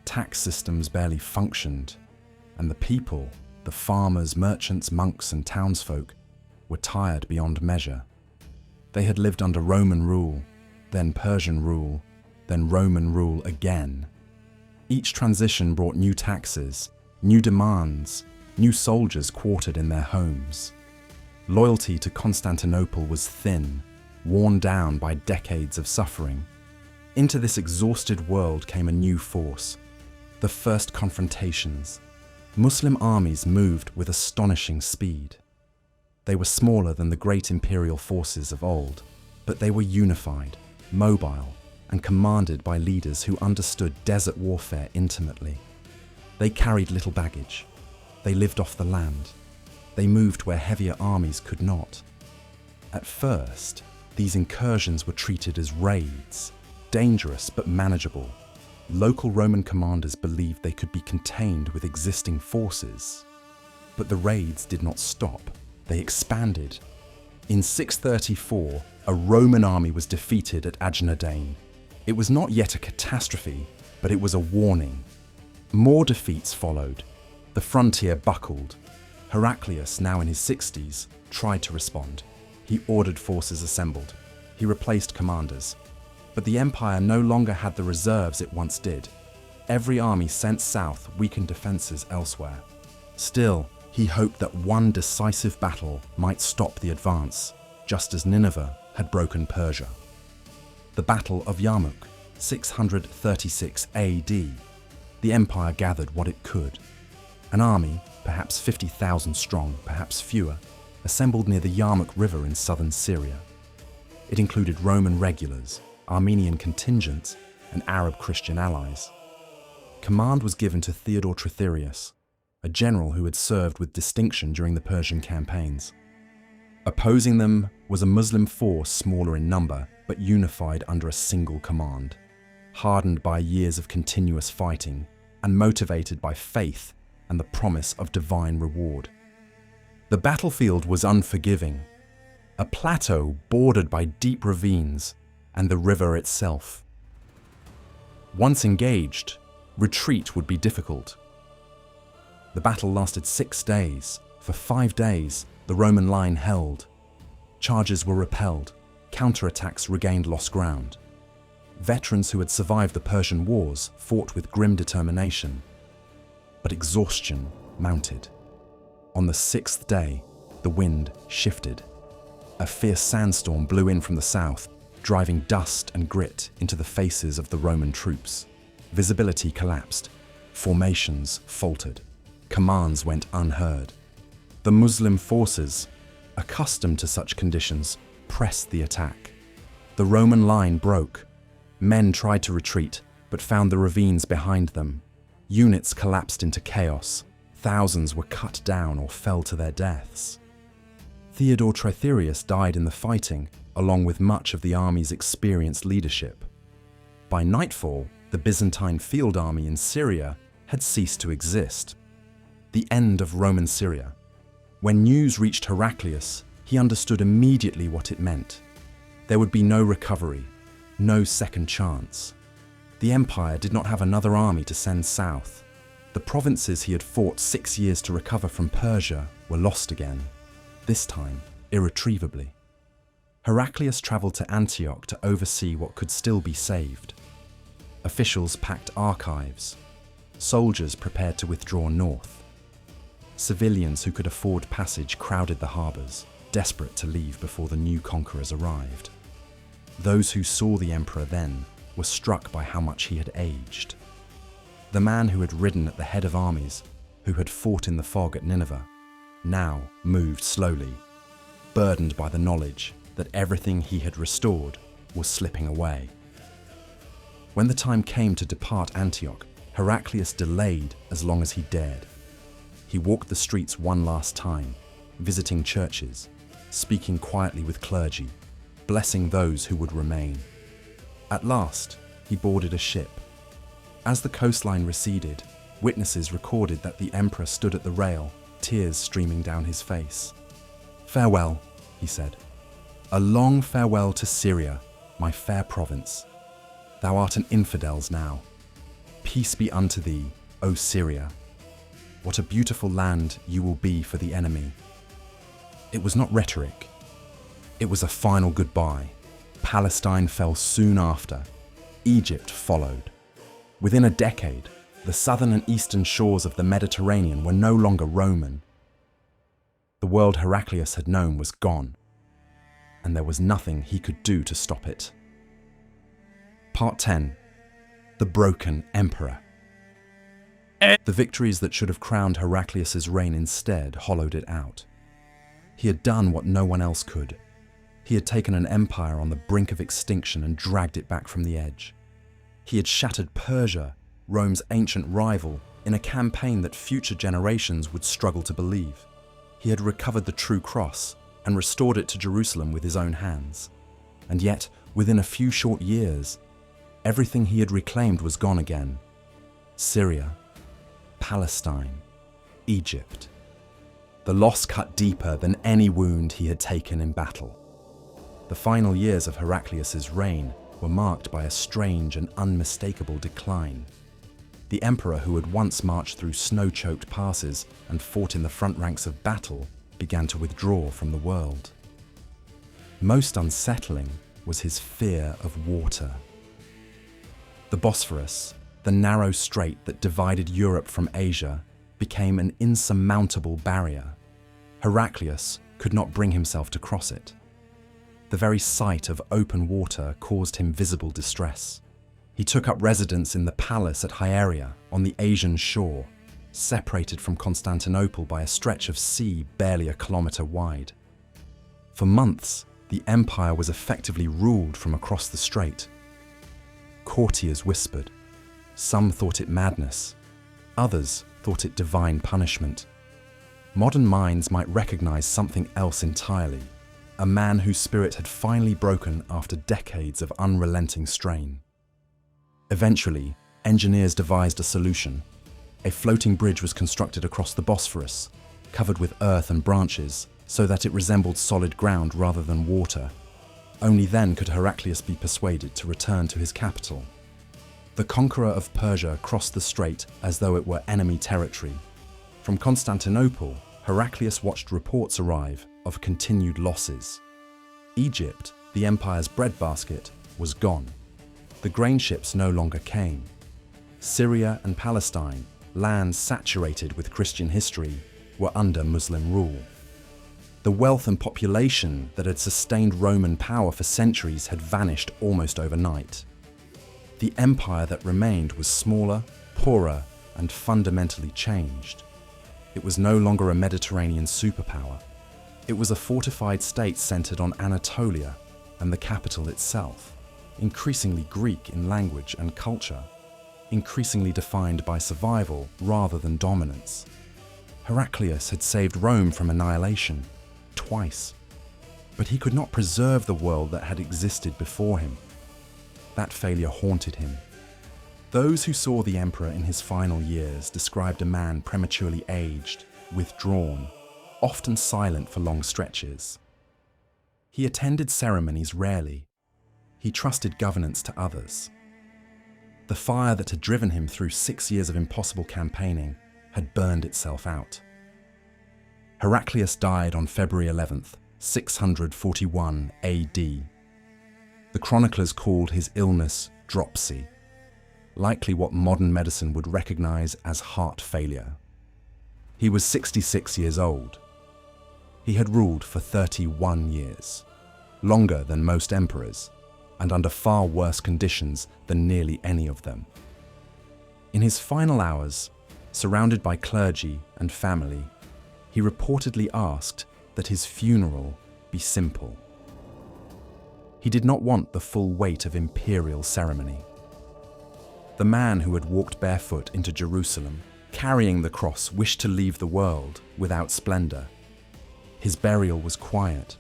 A: Tax systems barely functioned. And the people, the farmers, merchants, monks, and townsfolk, were tired beyond measure. They had lived under Roman rule, then Persian rule, then Roman rule again. Each transition brought new taxes, new demands, new soldiers quartered in their homes. Loyalty to Constantinople was thin, worn down by decades of suffering. Into this exhausted world came a new force, the first confrontations. Muslim armies moved with astonishing speed. They were smaller than the great imperial forces of old, but they were unified, mobile, and commanded by leaders who understood desert warfare intimately. They carried little baggage. They lived off the land. They moved where heavier armies could not. At first, these incursions were treated as raids, dangerous but manageable. Local Roman commanders believed they could be contained with existing forces. But the raids did not stop. They expanded. In 634, a Roman army was defeated at Ajnadain. It was not yet a catastrophe, but it was a warning. More defeats followed. The frontier buckled. Heraclius, now in his 60s, tried to respond. He ordered forces assembled. He replaced commanders. But the empire no longer had the reserves it once did. Every army sent south weakened defenses elsewhere. Still, he hoped that one decisive battle might stop the advance, just as Nineveh had broken Persia. The Battle of Yarmouk, 636 AD. The empire gathered what it could. An army, perhaps 50,000 strong, perhaps fewer, assembled near the Yarmouk River in southern Syria. It included Roman regulars, Armenian contingents, and Arab Christian allies. Command was given to Theodore Tritherius, a general who had served with distinction during the Persian campaigns. Opposing them was a Muslim force smaller in number, but unified under a single command, hardened by years of continuous fighting and motivated by faith and the promise of divine reward. The battlefield was unforgiving, a plateau bordered by deep ravines and the river itself. Once engaged, retreat would be difficult. The battle lasted 6 days. For 5 days, the Roman line held. Charges were repelled. Counterattacks regained lost ground. Veterans who had survived the Persian wars fought with grim determination. But exhaustion mounted. On the 6th day, the wind shifted. A fierce sandstorm blew in from the south, driving dust and grit into the faces of the Roman troops. Visibility collapsed. Formations faltered. Commands went unheard. The Muslim forces, accustomed to such conditions, pressed the attack. The Roman line broke. Men tried to retreat, but found the ravines behind them. Units collapsed into chaos. Thousands were cut down or fell to their deaths. Theodore Tritherius died in the fighting, along with much of the army's experienced leadership. By nightfall, the Byzantine field army in Syria had ceased to exist. The end of Roman Syria. When news reached Heraclius, he understood immediately what it meant. There would be no recovery, no second chance. The empire did not have another army to send south. The provinces he had fought 6 years to recover from Persia were lost again, this time irretrievably. Heraclius travelled to Antioch to oversee what could still be saved. Officials packed archives. Soldiers prepared to withdraw north. Civilians who could afford passage crowded the harbours, desperate to leave before the new conquerors arrived. Those who saw the emperor then were struck by how much he had aged. The man who had ridden at the head of armies, who had fought in the fog at Nineveh, now moved slowly, burdened by the knowledge that everything he had restored was slipping away. When the time came to depart Antioch, Heraclius delayed as long as he dared. He walked the streets one last time, visiting churches, speaking quietly with clergy, blessing those who would remain. At last, he boarded a ship. As the coastline receded, witnesses recorded that the emperor stood at the rail, tears streaming down his face. "Farewell," he said. "A long farewell to Syria, my fair province. Thou art an infidel's now. Peace be unto thee, O Syria. What a beautiful land you will be for the enemy." It was not rhetoric. It was a final goodbye. Palestine fell soon after. Egypt followed. Within a decade, the southern and eastern shores of the Mediterranean were no longer Roman. The world Heraclius had known was gone, and there was nothing he could do to stop it. Part 10. The Broken Emperor. The victories that should have crowned Heraclius's reign instead hollowed it out. He had done what no one else could. He had taken an empire on the brink of extinction and dragged it back from the edge. He had shattered Persia, Rome's ancient rival, in a campaign that future generations would struggle to believe. He had recovered the true cross and restored it to Jerusalem with his own hands. And yet, within a few short years, everything he had reclaimed was gone again. Syria, Palestine, Egypt. The loss cut deeper than any wound he had taken in battle. The final years of Heraclius's reign were marked by a strange and unmistakable decline. The emperor who had once marched through snow-choked passes and fought in the front ranks of battle began to withdraw from the world. Most unsettling was his fear of water. The Bosphorus, the narrow strait that divided Europe from Asia, became an insurmountable barrier. Heraclius could not bring himself to cross it. The very sight of open water caused him visible distress. He took up residence in the palace at Hieria on the Asian shore, separated from Constantinople by a stretch of sea barely a kilometre wide. For months, the empire was effectively ruled from across the strait. Courtiers whispered. Some thought it madness. Others thought it divine punishment. Modern minds might recognise something else entirely. A man whose spirit had finally broken after decades of unrelenting strain. Eventually, engineers devised a solution. A floating bridge was constructed across the Bosphorus, covered with earth and branches, so that it resembled solid ground rather than water. Only then could Heraclius be persuaded to return to his capital. The conqueror of Persia crossed the strait as though it were enemy territory. From Constantinople, Heraclius watched reports arrive of continued losses. Egypt, the empire's breadbasket, was gone. The grain ships no longer came. Syria and Palestine, lands saturated with Christian history, were under Muslim rule. The wealth and population that had sustained Roman power for centuries had vanished almost overnight. The empire that remained was smaller, poorer, and fundamentally changed. It was no longer a Mediterranean superpower. It was a fortified state centered on Anatolia and the capital itself, increasingly Greek in language and culture, increasingly defined by survival rather than dominance. Heraclius had saved Rome from annihilation, twice, but he could not preserve the world that had existed before him. That failure haunted him. Those who saw the emperor in his final years described a man prematurely aged, withdrawn, often silent for long stretches. He attended ceremonies rarely. He trusted governance to others. The fire that had driven him through 6 years of impossible campaigning had burned itself out. Heraclius died on February 11th, 641 AD. The chroniclers called his illness dropsy, likely what modern medicine would recognize as heart failure. He was 66 years old. He had ruled for 31 years, longer than most emperors, and under far worse conditions than nearly any of them. In his final hours, surrounded by clergy and family, he reportedly asked that his funeral be simple. He did not want the full weight of imperial ceremony. The man who had walked barefoot into Jerusalem, carrying the cross, wished to leave the world without splendor. His burial was quiet.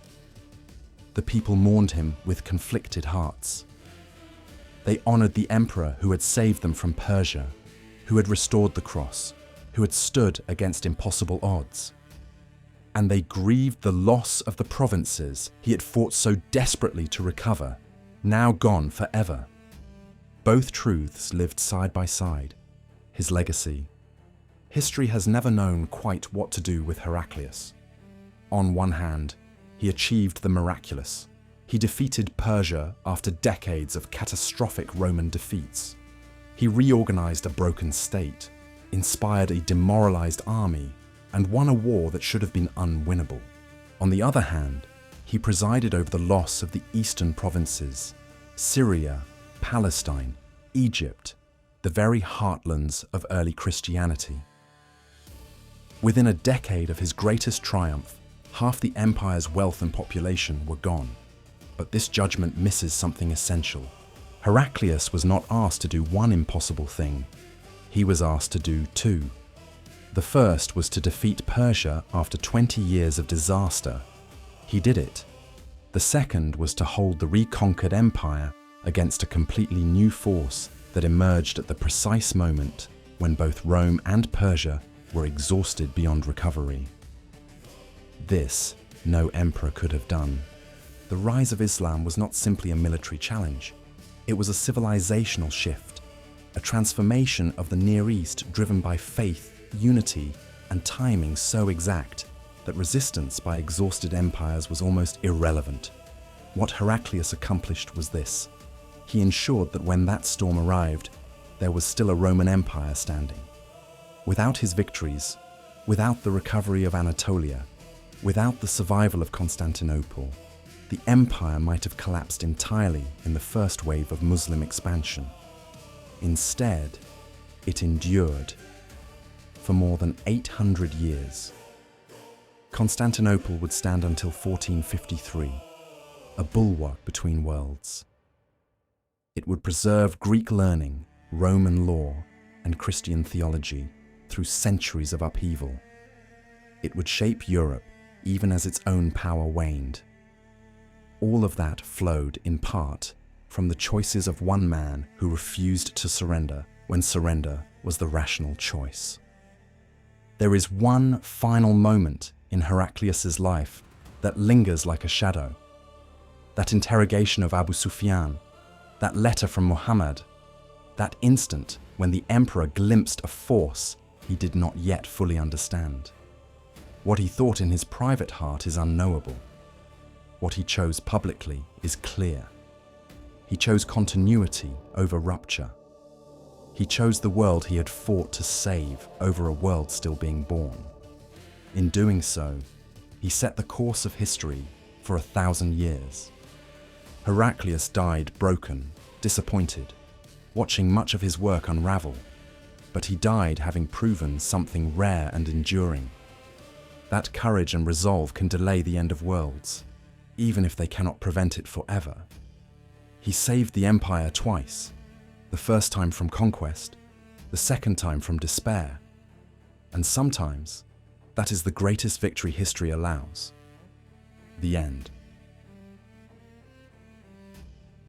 A: The people mourned him with conflicted hearts. They honored the emperor who had saved them from Persia, who had restored the cross, who had stood against impossible odds. And they grieved the loss of the provinces he had fought so desperately to recover, now gone forever. Both truths lived side by side. His legacy. History has never known quite what to do with Heraclius. On one hand, he achieved the miraculous. He defeated Persia after decades of catastrophic Roman defeats. He reorganized a broken state, inspired a demoralized army, and won a war that should have been unwinnable. On the other hand, he presided over the loss of the eastern provinces, Syria, Palestine, Egypt, the very heartlands of early Christianity. Within a decade of his greatest triumph, half the empire's wealth and population were gone. But this judgment misses something essential. Heraclius was not asked to do one impossible thing. He was asked to do two. The first was to defeat Persia after 20 years of disaster. He did it. The second was to hold the reconquered empire against a completely new force that emerged at the precise moment when both Rome and Persia were exhausted beyond recovery. This, no emperor could have done. The rise of Islam was not simply a military challenge. It was a civilizational shift, a transformation of the Near East driven by faith, unity, and timing so exact that resistance by exhausted empires was almost irrelevant. What Heraclius accomplished was this. He ensured that when that storm arrived, there was still a Roman Empire standing. Without his victories, without the recovery of Anatolia, without the survival of Constantinople, the empire might have collapsed entirely in the first wave of Muslim expansion. Instead, it endured for more than 800 years. Constantinople would stand until 1453, a bulwark between worlds. It would preserve Greek learning, Roman law, and Christian theology through centuries of upheaval. It would shape Europe even as its own power waned. All of that flowed, in part, from the choices of one man who refused to surrender when surrender was the rational choice. There is one final moment in Heraclius's life that lingers like a shadow. That interrogation of Abu Sufyan, that letter from Muhammad, that instant when the emperor glimpsed a force he did not yet fully understand. What he thought in his private heart is unknowable. What he chose publicly is clear. He chose continuity over rupture. He chose the world he had fought to save over a world still being born. In doing so, he set the course of history for 1,000 years. Heraclius died broken, disappointed, watching much of his work unravel, but he died having proven something rare and enduring. That courage and resolve can delay the end of worlds, even if they cannot prevent it forever. He saved the empire twice, the first time from conquest, the second time from despair, and sometimes that is the greatest victory history allows. The end.